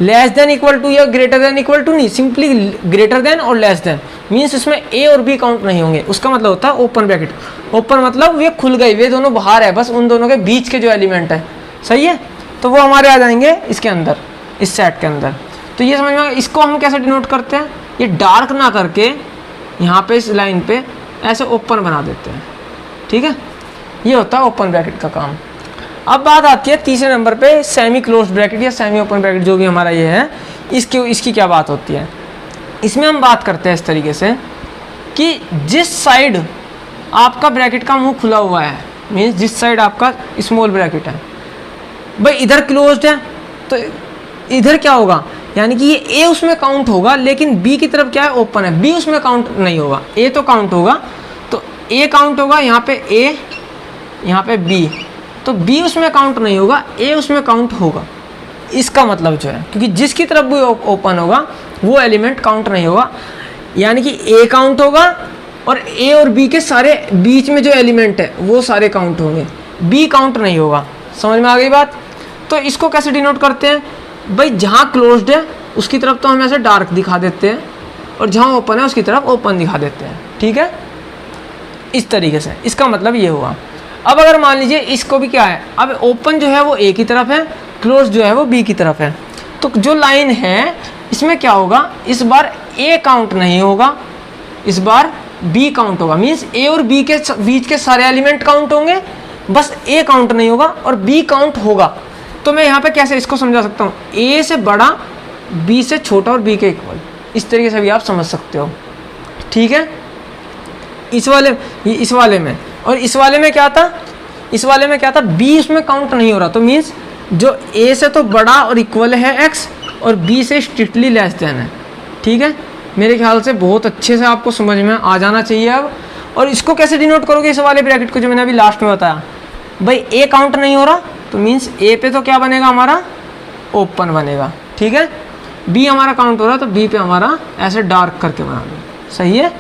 लेस देन इक्वल टू या ग्रेटर देन इक्वल टू नहीं, सिंपली ग्रेटर देन और लेस देन मीन्स इसमें a और b काउंट नहीं होंगे। उसका मतलब होता है ओपन ब्रैकेट, ओपन मतलब वे खुल गई, वे दोनों बाहर है, बस उन दोनों के बीच के जो एलिमेंट है, सही है, तो वो हमारे आ जाएंगे इसके अंदर, इस सेट के अंदर। तो ये समझ में, इसको हम कैसे डिनोट करते हैं, ये डार्क ना करके यहाँ पे इस लाइन पे ऐसे ओपन बना देते हैं, ठीक है। ये होता है ओपन ब्रैकेट का काम। अब बात आती है तीसरे नंबर पे सेमी क्लोज ब्रैकेट या सेमी ओपन ब्रैकेट, जो भी हमारा ये है, इसकी क्या बात होती है। इसमें हम बात करते हैं इस तरीके से कि जिस साइड आपका ब्रैकेट का मुंह खुला हुआ है, मीन्स जिस साइड आपका स्मॉल ब्रैकेट है, भाई इधर क्लोज्ड है तो इधर क्या होगा, यानी कि ये a उसमें काउंट होगा, लेकिन b की तरफ क्या है, ओपन है, b उसमें काउंट नहीं होगा, a तो काउंट होगा, तो a काउंट होगा, यहाँ पे a, यहाँ पे b, तो b उसमें काउंट नहीं होगा, a उसमें काउंट होगा। इसका मतलब जो है, क्योंकि जिसकी तरफ भी ओपन होगा वो एलिमेंट काउंट नहीं होगा, यानी कि a काउंट होगा और a और b के सारे बीच में जो एलिमेंट है वो सारे काउंट होंगे, b काउंट नहीं होगा। समझ में आ गई बात। तो इसको कैसे डिनोट करते हैं, भाई जहाँ क्लोज्ड है उसकी तरफ तो हम ऐसे डार्क दिखा देते हैं और जहाँ ओपन है उसकी तरफ ओपन दिखा देते हैं, ठीक है, इस तरीके से। इसका मतलब ये हुआ। अब अगर मान लीजिए इसको भी क्या है, अब ओपन जो है वो a की तरफ है, क्लोज जो है वो b की तरफ है, तो जो लाइन है इसमें क्या होगा, इस बार a काउंट नहीं होगा, इस बार b काउंट होगा, मीन्स a और b के बीच के सारे एलिमेंट काउंट होंगे, बस a काउंट नहीं होगा और b काउंट होगा। तो मैं यहाँ पे कैसे इसको समझा सकता हूँ, a से बड़ा, b से छोटा और b के इक्वल, इस तरीके से भी आप समझ सकते हो, ठीक है। इस वाले में और इस वाले में क्या था, इस वाले में क्या था, b उसमें काउंट नहीं हो रहा, तो मीन्स जो a से तो बड़ा और इक्वल है x और b से स्ट्रिक्टली लेस देन है, ठीक है। मेरे ख्याल से बहुत अच्छे से आपको समझ में आ जाना चाहिए अब। और इसको कैसे डिनोट करोगे, इस वाले ब्रैकेट को जो मैंने अभी लास्ट में बताया, भाई a काउंट नहीं हो रहा तो मीन्स a पे तो क्या बनेगा हमारा, ओपन बनेगा, ठीक है। b हमारा काउंट हो रहा तो b पे हमारा ऐसे डार्क करके बना दो, सही है।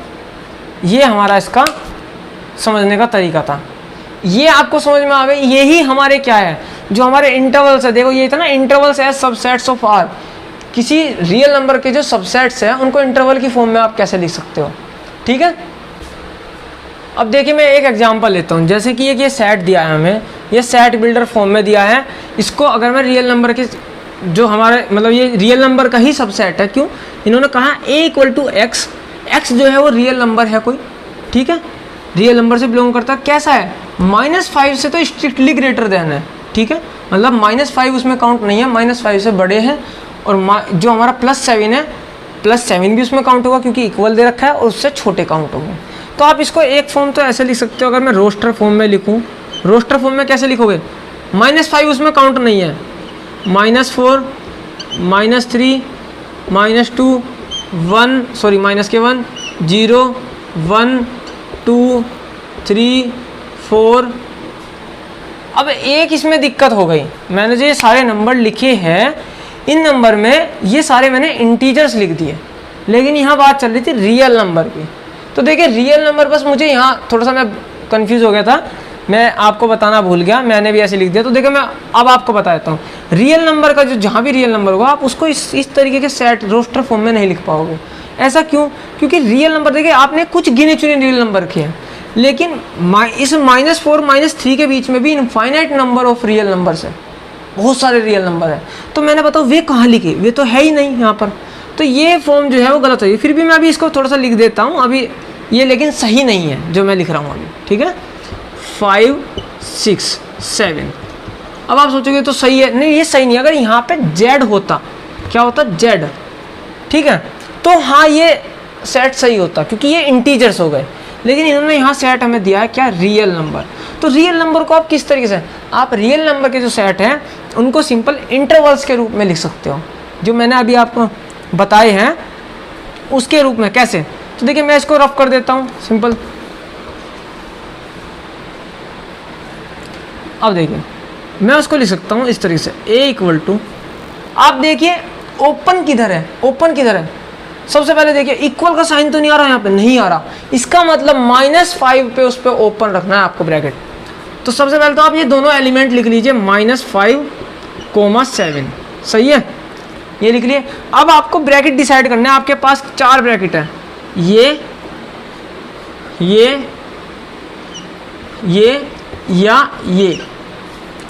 ये हमारा इसका समझने का तरीका था, ये आपको समझ में आ गई। यही हमारे क्या है, जो हमारे इंटरवल्स है, देखो ये था ना, इंटरवल्स है सबसेट्स ऑफ r, किसी रियल नंबर के जो सबसेट्स हैं उनको इंटरवल की फॉर्म में आप कैसे लिख सकते हो, ठीक है। अब देखिए मैं एक एग्जांपल लेता हूँ, जैसे कि ये सेट दिया है हमें, ये सेट बिल्डर फॉर्म में दिया है। इसको अगर मैं रियल नंबर के जो हमारे मतलब ये रियल नंबर का ही सबसेट है, क्यों, इन्होंने कहा a equal to X, X जो है वो रियल नंबर है कोई, ठीक है, रियल नंबर से बिलोंग करता है। कैसा है, -5 से तो स्ट्रिक्टली ग्रेटर देन है, ठीक है, मतलब -5 उसमें काउंट नहीं है, -5 से बड़े हैं। और जो हमारा +7 है, +7 भी उसमें काउंट होगा क्योंकि इक्वल दे रखा है, और उससे छोटे काउंट होंगे। तो आप इसको एक फॉर्म तो ऐसे लिख सकते हो, अगर मैं रोस्टर फॉर्म में लिखूँ, रोस्टर फॉर्म में कैसे लिखोगे, -5 उसमें काउंट नहीं है, -4 -3 -2 1 सॉरी -1 0 1 2 3 4। अब एक इसमें दिक्कत हो गई, मैंने जो ये सारे नंबर लिखे हैं, इन नंबर में ये सारे मैंने इंटीजर्स लिख दिए, लेकिन यहाँ बात चल रही थी रियल नंबर की। तो देखिए रियल नंबर, बस मुझे यहाँ थोड़ा सा मैं कंफ्यूज हो गया था, मैं आपको बताना भूल गया, मैंने भी ऐसे लिख दिया। तो देखिए मैं अब आपको बता देता हूँ, रियल नंबर का जो जहाँ भी रियल नंबर होगा आप उसको इस तरीके के सेट रोस्टर फॉर्म में नहीं लिख पाओगे। ऐसा क्यों, क्योंकि रियल नंबर देखिए आपने कुछ गिने चुने रियल नंबर रखे हैं, लेकिन इस -4 -3 के बीच में भी infinite number of real numbers है, बहुत सारे रियल नंबर है। तो मैंने बताओ वे कहाँ लिखे, वे तो है ही नहीं यहाँ पर, तो ये फॉर्म जो है वो गलत है। फिर भी मैं अभी इसको थोड़ा सा लिख देता हूँ अभी, ये लेकिन सही नहीं है जो मैं लिख रहा हूँ अभी, ठीक है। 5 6 7। अब आप सोचोगे तो सही है, नहीं ये सही नहीं है। अगर यहाँ पे Z होता, क्या होता Z, ठीक है, तो हाँ ये सेट सही होता क्योंकि ये इंटीजर्स हो गए। लेकिन इन्होंने यहाँ सेट हमें दिया है क्या, रियल नंबर। तो रियल नंबर को आप किस तरीके से, आप रियल नंबर के जो सेट हैं उनको सिंपल इंटरवल्स के रूप में लिख सकते हो, जो मैंने अभी आपको बताए हैं उसके रूप में। कैसे, तो देखिए मैं इसको रफ कर देता हूँ सिंपल। अब देखिए मैं उसको लिख सकता हूँ इस तरीके से, ए इक्वल टू, आप देखिए ओपन किधर है, ओपन किधर है, सबसे पहले देखिए इक्वल का साइन तो नहीं आ रहा, यहाँ पे नहीं आ रहा, इसका मतलब -5 पे उस पर ओपन रखना है आपको ब्रैकेट। तो सबसे पहले तो आप ये दोनों एलिमेंट लिख लीजिए, -5,7, सही है, ये लिख लिए। अब आपको ब्रैकेट डिसाइड करना है, आपके पास 4 ब्रैकेट है, ये या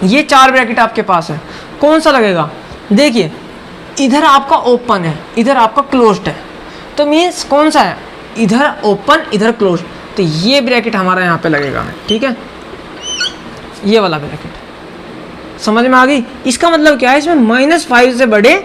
ये 4 ब्रैकेट आपके पास है, कौन सा लगेगा? देखिए इधर आपका ओपन है, इधर आपका क्लोज्ड है, तो मीन्स कौन सा है, इधर ओपन इधर क्लोज्ड, तो ये ब्रैकेट हमारा यहाँ पे लगेगा, ठीक है, ये वाला ब्रैकेट। समझ में आ गई? इसका मतलब क्या है, इसमें -5 से बड़े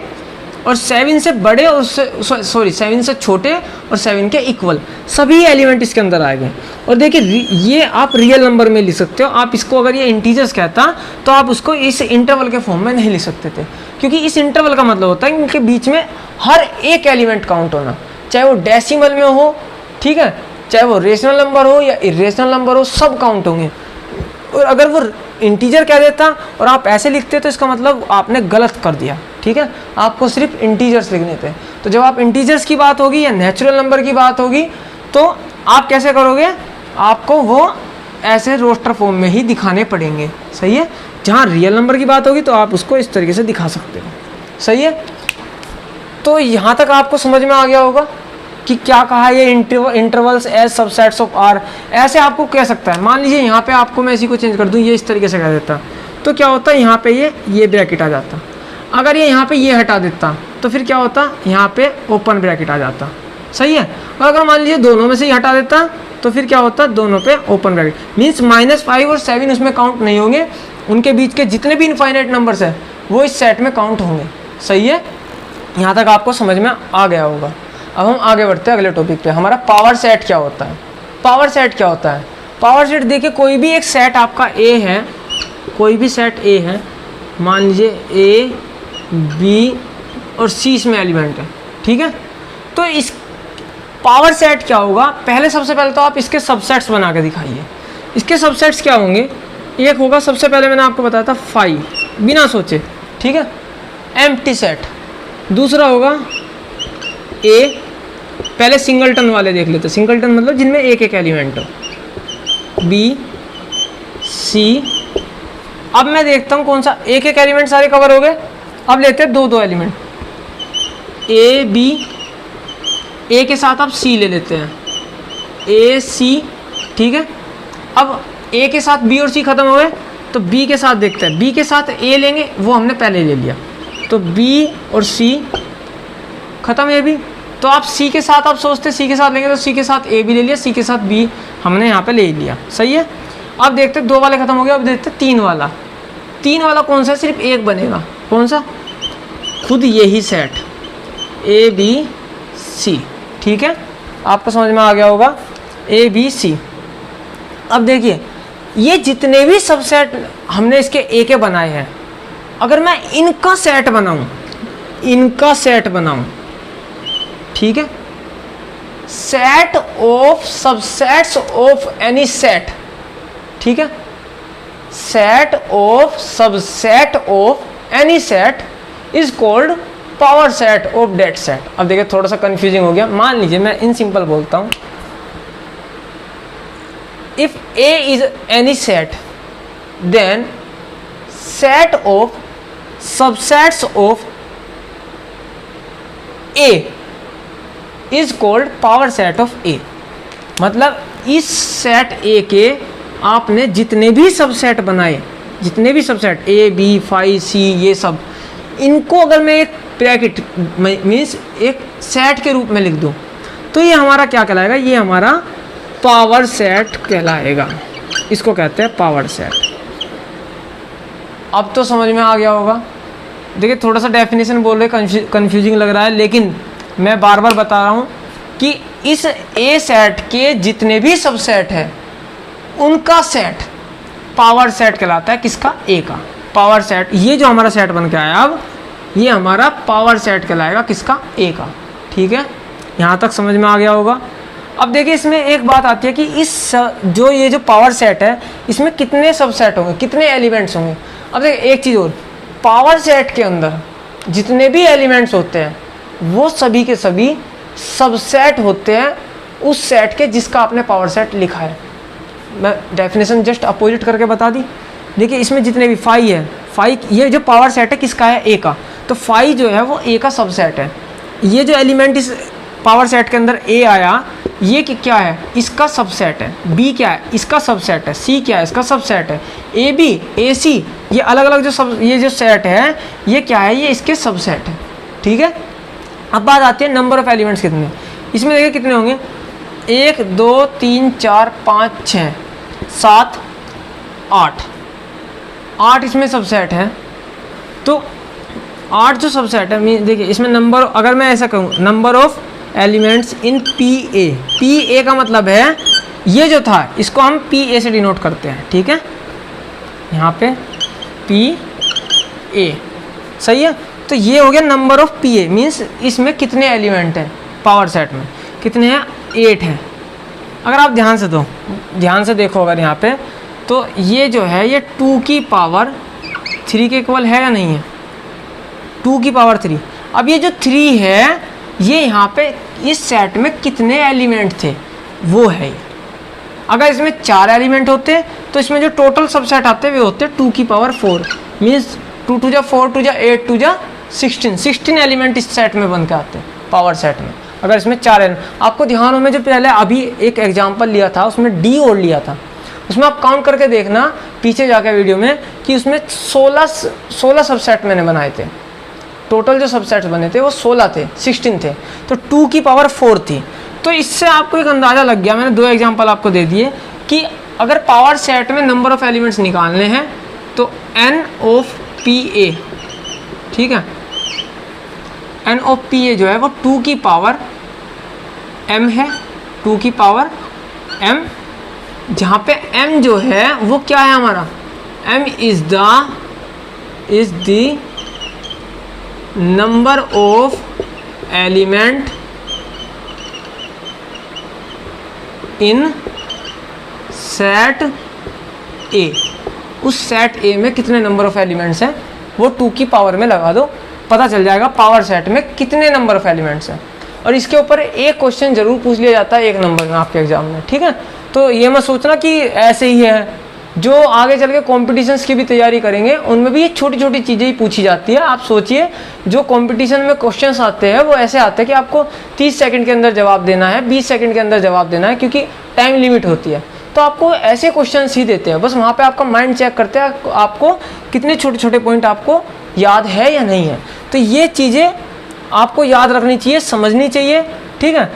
और 7 से बड़े और 7 से छोटे और 7 के इक्वल सभी एलिमेंट इसके अंदर आएंगे। और देखिए ये आप रियल नंबर में लिख सकते हो, आप इसको अगर ये इंटीजर्स कहता तो आप उसको इस इंटरवल के फॉर्म में नहीं लिख सकते थे, क्योंकि इस इंटरवल का मतलब होता है कि इनके बीच में हर एक एलिमेंट काउंट होना, चाहे वो डेसिमल में हो, ठीक है, चाहे वो रेशनल नंबर हो या इरेशनल नंबर हो, सब काउंट होंगे। और अगर वो इंटीजर कह देता और आप ऐसे लिखते तो इसका मतलब आपने गलत कर दिया, ठीक है, आपको सिर्फ इंटीजर्स लिखने थे। तो जब आप इंटीजर्स की बात होगी या नेचुरल नंबर की बात होगी तो आप कैसे करोगे, आपको वो ऐसे रोस्टर फॉर्म में ही दिखाने पड़ेंगे, सही है। जहाँ रियल नंबर की बात होगी तो आप उसको इस तरीके से दिखा सकते हो, सही है। तो यहाँ तक आपको समझ में आ गया होगा कि क्या कहा ये intervals as subsets of R, ऐसे आपको कह सकता है। मान लीजिए यहाँ पे आपको मैं इसी को चेंज कर दूँ, ये इस तरीके से कह देता तो क्या होता है, यहाँ पे ये ब्रैकेट आ जाता। अगर ये यहाँ पे ये हटा देता तो फिर क्या होता, यहाँ पे ओपन ब्रैकेट आ जाता, सही है। और अगर मान लीजिए दोनों में से ही हटा देता तो फिर क्या होता, दोनों पे ओपन ब्रैकेट, मीन्स -5 और 7 उसमें काउंट नहीं होंगे, उनके बीच के जितने भी इनफाइनाइट नंबर्स हैं वो इस सेट में काउंट होंगे, सही है। यहाँ तक आपको समझ में आ गया होगा। अब हम आगे बढ़ते हैं अगले टॉपिक पे। हमारा पावर सेट क्या होता है? पावर सेट क्या होता है? पावर सेट देखिए, कोई भी एक सेट आपका ए है, कोई भी सेट ए है, मान लीजिए ए बी और सी इसमें एलिमेंट है, ठीक है। तो इस पावर सेट क्या होगा, पहले सबसे पहले तो आप इसके सबसेट्स बना के दिखाइए। इसके सबसेट्स क्या होंगे, एक होगा सबसे पहले मैंने आपको बताया था 5, बिना सोचे, ठीक है, एम्प्टी सेट। दूसरा होगा ए, पहले सिंगलटन वाले देख लेते हैं, सिंगलटन मतलब जिनमें एक एक एलिमेंट हो, बी सी। अब मैं देखता हूँ कौन सा, एक एक एलिमेंट सारे कवर हो गए। अब लेते हैं दो एलिमेंट, ए बी, ए के साथ आप सी ले लेते हैं, ए सी, ठीक है। अब ए के साथ बी और सी खत्म हो गए तो बी के साथ देखते हैं, बी के साथ ए लेंगे, वो हमने पहले ले लिया, तो बी और सी खत्म, ए बी। तो आप सी के साथ आप सोचते सी के साथ लेंगे तो सी के साथ ए भी ले लिया, सी के साथ बी हमने यहाँ पे ले लिया, सही है। अब देखते 2 वाले खत्म हो गए, अब देखते 3 वाला। 3 वाला कौन सा, सिर्फ एक बनेगा, कौन सा, खुद यही सेट ए बी सी, ठीक है, आपको समझ में आ गया होगा, ए बी सी। अब देखिए ये जितने भी सबसेट हमने इसके ए के बनाए हैं, अगर मैं इनका सेट बनाऊं, ठीक है, set of subsets of any set, ठीक है, set of subset of any set is called power set of that set. अब देखिए थोड़ा सा कंफ्यूजिंग हो गया, मान लीजिए मैं इन सिंपल बोलता हूं, if A is any set then set of subsets of A is called power set of A. मतलब इस सेट ए के आपने जितने भी सबसेट बनाए, जितने भी सबसेट ए बी 5 सी ये सब, इनको अगर मैं एक ब्रैकेट मीन्स एक सेट के रूप में लिख दूं तो ये हमारा क्या कहलाएगा, ये हमारा पावर सेट कहलाएगा, इसको कहते हैं पावर सेट। अब तो समझ में आ गया होगा। देखिए थोड़ा सा डेफिनेशन बोल रहे कंफ्यूजिंग लग रहा है, लेकिन मैं बार बार बता रहा हूँ कि इस ए सेट के जितने भी सबसेट है उनका सेट पावर सेट कहलाता है, किसका, ए का पावर सेट। ये जो हमारा सेट बन के आया अब ये हमारा पावर सेट कहलाएगा, किसका, ए का, ठीक है, यहाँ तक समझ में आ गया होगा। अब देखिए इसमें एक बात आती है कि जो ये जो पावर सेट है इसमें कितने सबसेट होंगे, कितने एलिमेंट्स होंगे। अब देखिए एक चीज़ और, पावर सेट के अंदर जितने भी एलिमेंट्स होते हैं वो सभी के सभी सबसेट होते हैं उस सेट के जिसका आपने पावर सेट लिखा है। मैं डेफिनेशन जस्ट अपोजिट करके बता दी। देखिए इसमें जितने भी फाई है, फाई ये जो पावर सेट है किसका है, ए का, तो फाई जो है वो ए का सबसेट है। ये जो एलिमेंट इस पावर सेट के अंदर ए आया, ये क्या है, इसका सबसेट है। बी क्या है, इसका सबसेट है। सी क्या है, इसका सबसेट है। ए बी, ए सी, ये अलग अलग ये जो सेट है ये क्या है, ये इसके सबसेट है। ठीक है, अब बात आती है नंबर ऑफ एलिमेंट्स कितने। इसमें देखिए कितने होंगे, 1 2 3 4 5 6 7 8 इसमें सबसेट है। तो 8 जो सबसेट है, देखिए इसमें नंबर, अगर मैं ऐसा कहूँ number of elements in P A का मतलब है ये जो था इसको हम पी ए से डिनोट करते हैं। ठीक है, यहाँ पे पी ए, सही है। तो ये हो गया number of P A, means इसमें कितने एलिमेंट हैं, पावर सेट में कितने हैं, 8 हैं। अगर आप ध्यान से देखो अगर यहाँ पे, तो ये जो है ये 2 की पावर 3 के इक्वल है या नहीं है, 2 की पावर 3। अब ये जो 3 है ये यहाँ पे इस सेट में कितने एलिमेंट थे वो है। अगर इसमें 4 एलिमेंट होते तो इसमें जो टोटल सबसेट आते वे होते 2 की पावर 4, मीन्स 2 2 जा 4 2 जा 8 2 जा 16 एलिमेंट इस सेट में बन के आते हैं पावर सेट में। अगर इसमें 4 एलिमेंट, आपको ध्यान हो, मैं जो पहले अभी एक एग्जाम्पल लिया था उसमें डी और लिया था, उसमें आप काउंट करके देखना पीछे जाकर वीडियो में कि उसमें 16 सबसेट मैंने बनाए थे। टोटल जो सबसेट्स बने थे वो 16 थे, 16 थे, तो 2 की पावर 4 थी। तो इससे आपको एक अंदाज़ा लग गया, मैंने 2 एग्जांपल आपको दे दिए कि अगर पावर सेट में नंबर ऑफ एलिमेंट्स निकालने हैं तो n ऑफ पी ए, ठीक है, n ऑफ पी ए जो है वो 2 की पावर m है, 2 की पावर m, जहाँ पे m जो है वो क्या है हमारा, m is the number of element in set ए। उस सेट ए में कितने नंबर ऑफ एलिमेंट्स हैं वो 2 की पावर में लगा दो, पता चल जाएगा पावर सेट में कितने नंबर ऑफ एलिमेंट्स हैं। और इसके ऊपर एक क्वेश्चन जरूर पूछ लिया जाता है 1 नंबर में आपके एग्जाम में। ठीक है, तो ये मत सोचना कि ऐसे ही है, जो आगे चल के कॉम्पिटिशन्स की भी तैयारी करेंगे उनमें भी ये छोटी छोटी चीज़ें ही पूछी जाती है। आप सोचिए जो कंपटीशन में क्वेश्चंस आते हैं वो ऐसे आते हैं कि आपको 30 सेकंड के अंदर जवाब देना है, 20 सेकंड के अंदर जवाब देना है, क्योंकि टाइम लिमिट होती है। तो आपको ऐसे क्वेश्चंस ही देते हैं, बस वहाँ पे आपका माइंड चेक करते हैं आपको कितने छोटे छोटे पॉइंट आपको याद है या नहीं है। तो ये चीज़ें आपको याद रखनी चाहिए, समझनी चाहिए। ठीक है,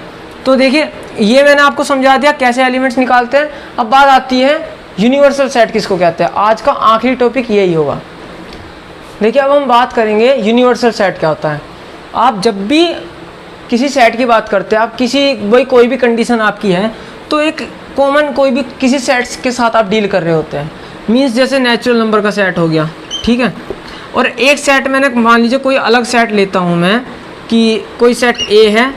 तो देखिए ये मैंने आपको समझा दिया कैसे एलिमेंट्स निकालते हैं। अब बात आती है यूनिवर्सल सेट किसको कहते हैं। आज का आखिरी टॉपिक यही होगा। देखिए अब हम बात करेंगे यूनिवर्सल सेट क्या होता है। आप जब भी किसी सेट की बात करते हैं, आप भाई कोई भी कंडीशन आपकी है तो एक कॉमन कोई भी किसी सेट्स के साथ आप डील कर रहे होते हैं। मीन्स जैसे नेचुरल नंबर का सेट हो गया, ठीक है, और एक सेट मैंने मान लीजिए कोई अलग सेट लेता हूँ मैं कि कोई सेट ए है,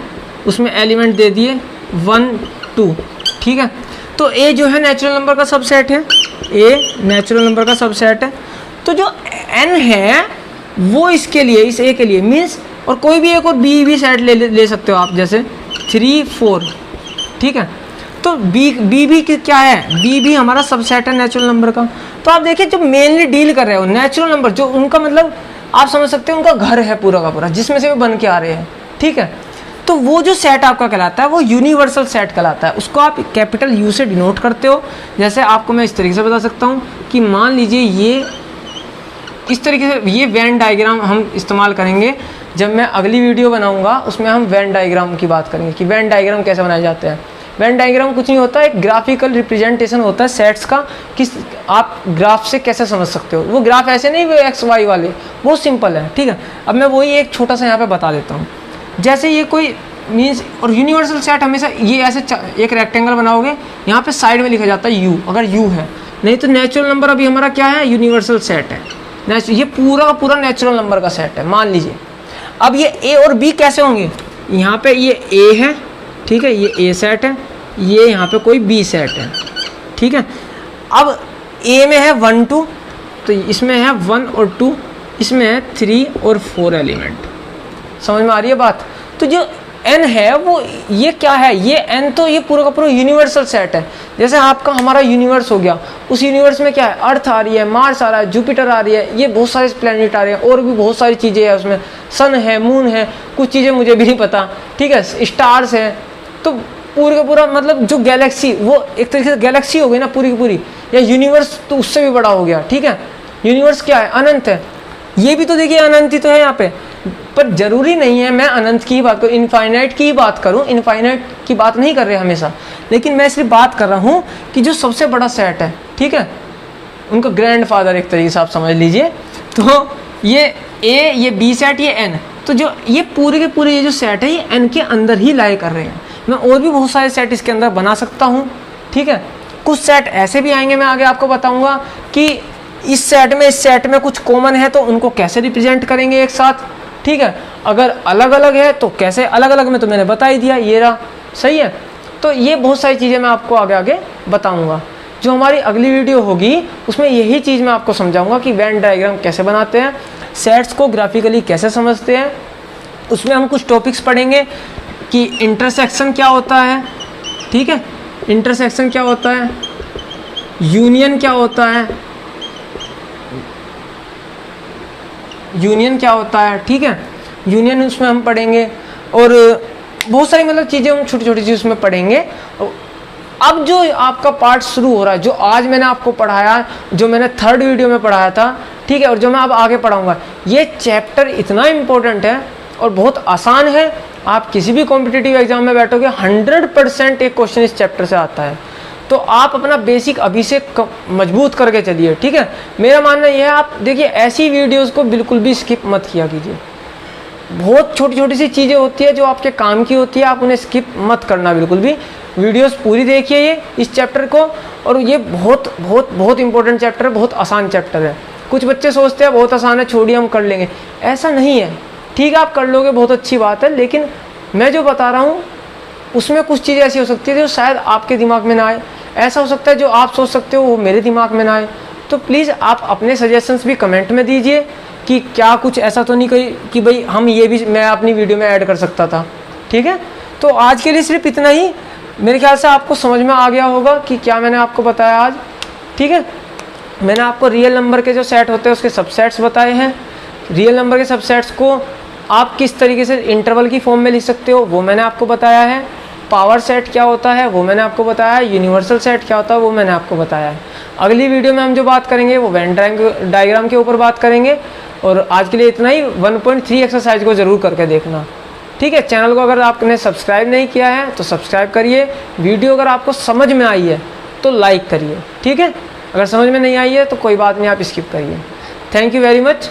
उसमें एलिमेंट दे दिए 1 2, ठीक है, तो ए जो है नेचुरल नंबर का सबसेट है, ए नेचुरल नंबर का सबसेट है। तो जो n है वो इसके लिए, इस ए के लिए मीन्स, और कोई भी एक और बी भी सेट ले सकते हो आप, जैसे 3 4, ठीक है। तो बी भी क्या है, बी भी हमारा सबसेट है नेचुरल नंबर का। तो आप देखिए जो मेनली डील कर रहे हो नेचुरल नंबर, जो उनका मतलब आप समझ सकते हैं उनका घर है पूरा का पूरा, जिसमें से वो बन के आ रहे हैं। ठीक है, तो वो जो सेट आपका कहलाता है वो यूनिवर्सल सेट कहलाता है। उसको आप कैपिटल यू से डिनोट करते हो। जैसे आपको मैं इस तरीके से बता सकता हूँ कि मान लीजिए ये इस तरीके से, ये वेन डायग्राम हम इस्तेमाल करेंगे जब मैं अगली वीडियो बनाऊंगा, उसमें हम वेन डायग्राम की बात करेंगे कि वेन डायग्राम कैसे बनाए जाते हैं। वेन डायग्राम कुछ नहीं होता, एक ग्राफिकल रिप्रेजेंटेशन होता है सेट्स का, किस आप ग्राफ से कैसे समझ सकते हो। वो ग्राफ ऐसे नहीं वो एक्स वाई वाले, बहुत सिंपल है। ठीक है, अब मैं वही एक छोटा सा यहाँ पे बता देता हूँ। जैसे ये कोई मीन्स, और यूनिवर्सल सेट हमेशा ये ऐसे एक रेक्टेंगल बनाओगे, यहाँ पे साइड में लिखा जाता है यू, अगर यू है, नहीं तो नेचुरल नंबर अभी हमारा क्या है, यूनिवर्सल सेट है। ये पूरा का पूरा नेचुरल नंबर का सेट है, मान लीजिए। अब ये ए और बी कैसे होंगे, यहाँ पे ये ए है, ठीक है, ये ए सेट है, ये यहाँ पे कोई बी सेट है, ठीक है। अब ए में है 1 2, तो इसमें है 1 और 2, इसमें है 3 और 4 एलिमेंट। समझ में आ रही है बात? तो जो n है वो ये क्या है, ये n तो ये पूरा का पूरा यूनिवर्सल सेट है। जैसे आपका हमारा यूनिवर्स हो गया, उस यूनिवर्स में क्या है, अर्थ आ रही है, मार्स आ रहा है, जुपिटर आ रही है, ये बहुत सारे प्लैनेट आ रहे हैं, और भी बहुत सारी चीज़ें हैं उसमें, सन है, मून है, कुछ चीज़ें मुझे भी नहीं पता, ठीक है, स्टार्स हैं। तो पूरे का पूरा मतलब जो गैलेक्सी, वो एक तरीके से गैलेक्सी हो गई ना पूरी की पूरी, या यूनिवर्स तो उससे भी बड़ा हो गया, ठीक है। यूनिवर्स क्या है, अनंत है। ये भी तो देखिए अनंत ही तो है यहाँ पे, पर जरूरी नहीं है मैं अनंत की ही बात करूँ, इनफाइनाइट की ही बात करूँ, इनफाइनाइट की बात नहीं कर रहे हमेशा, लेकिन मैं सिर्फ बात कर रहा हूँ कि जो सबसे बड़ा सेट है, ठीक है, उनका ग्रैंडफादर एक तरीके से आप समझ लीजिए। तो ये ए, ये बी सेट, ये एन, तो जो ये पूरे के पूरे ये जो सेट है ये एन के अंदर ही लाए कर रहे हैं। मैं और भी बहुत सारे सेट इसके अंदर बना सकता हूँ, ठीक है। कुछ सेट ऐसे भी आएंगे, मैं आगे आपको बताऊँगा कि इस सेट में कुछ कॉमन है तो उनको कैसे रिप्रेजेंट करेंगे एक साथ, ठीक है। अगर अलग अलग है तो कैसे, अलग अलग में तो मैंने बता ही दिया, ये रहा, सही है। तो ये बहुत सारी चीज़ें मैं आपको आगे आगे बताऊंगा। जो हमारी अगली वीडियो होगी उसमें यही चीज़ मैं आपको समझाऊंगा कि वेन डायग्राम कैसे बनाते हैं, सेट्स को ग्राफिकली कैसे समझते हैं। उसमें हम कुछ टॉपिक्स पढ़ेंगे कि इंटरसेक्शन क्या होता है, ठीक है, इंटरसेक्शन क्या होता है, यूनियन क्या होता है, यूनियन क्या होता है, ठीक है, यूनियन उसमें हम पढ़ेंगे, और बहुत सारी मतलब चीज़ें हम छोटी छोटी चीज़ उसमें पढ़ेंगे। अब जो आपका पार्ट शुरू हो रहा है, जो आज मैंने आपको पढ़ाया, जो मैंने 3rd वीडियो में पढ़ाया था, ठीक है, और जो मैं अब आगे पढ़ाऊंगा, ये चैप्टर इतना इम्पोर्टेंट है और बहुत आसान है। आप किसी भी कॉम्पिटिटिव एग्जाम में बैठोगे 100% एक क्वेश्चन इस चैप्टर से आता है। तो आप अपना बेसिक अभी से मजबूत करके चलिए, ठीक है। मेरा मानना यह है, आप देखिए ऐसी वीडियोस को बिल्कुल भी स्किप मत किया कीजिए। बहुत छोटी छोटी सी चीज़ें होती है जो आपके काम की होती है, आप उन्हें स्किप मत करना बिल्कुल भी। वीडियोस पूरी देखिए ये इस चैप्टर को, और ये बहुत बहुत बहुत इंपॉर्टेंट चैप्टर है, बहुत आसान चैप्टर है। कुछ बच्चे सोचते हैं बहुत आसान है, छोड़िए हम कर लेंगे, ऐसा नहीं है, ठीक है, आप कर लोगे बहुत अच्छी बात है, लेकिन मैं जो बता रहा हूँ उसमें कुछ चीज़ें ऐसी हो सकती है जो शायद आपके दिमाग में ना आए, ऐसा हो सकता है जो आप सोच सकते हो वो मेरे दिमाग में ना आए। तो प्लीज़ आप अपने सजेशंस भी कमेंट में दीजिए कि क्या कुछ ऐसा तो नहीं कि भाई हम ये भी मैं अपनी वीडियो में ऐड कर सकता था, ठीक है। तो आज के लिए सिर्फ इतना ही। मेरे ख्याल से आपको समझ में आ गया होगा कि क्या मैंने आपको बताया आज, ठीक है। मैंने आपको रियल नंबर के जो सेट होते हैं उसके सबसेट्स बताए हैं। रियल नंबर के सबसेट्स को आप किस तरीके से इंटरवल की फॉर्म में लिख सकते हो वो मैंने आपको बताया है। पावर सेट क्या होता है वो मैंने आपको बताया है। यूनिवर्सल सेट क्या होता है वो मैंने आपको बताया है। अगली वीडियो में हम जो बात करेंगे वो वेन डायग्राम के ऊपर बात करेंगे। और आज के लिए इतना ही। 1.3 एक्सरसाइज को ज़रूर करके देखना, ठीक है। चैनल को अगर आपने सब्सक्राइब नहीं किया है तो सब्सक्राइब करिए। वीडियो अगर आपको समझ में आई है तो लाइक करिए, ठीक है। अगर समझ में नहीं आई है तो कोई बात नहीं, आप स्किप करिए। Thank you very much.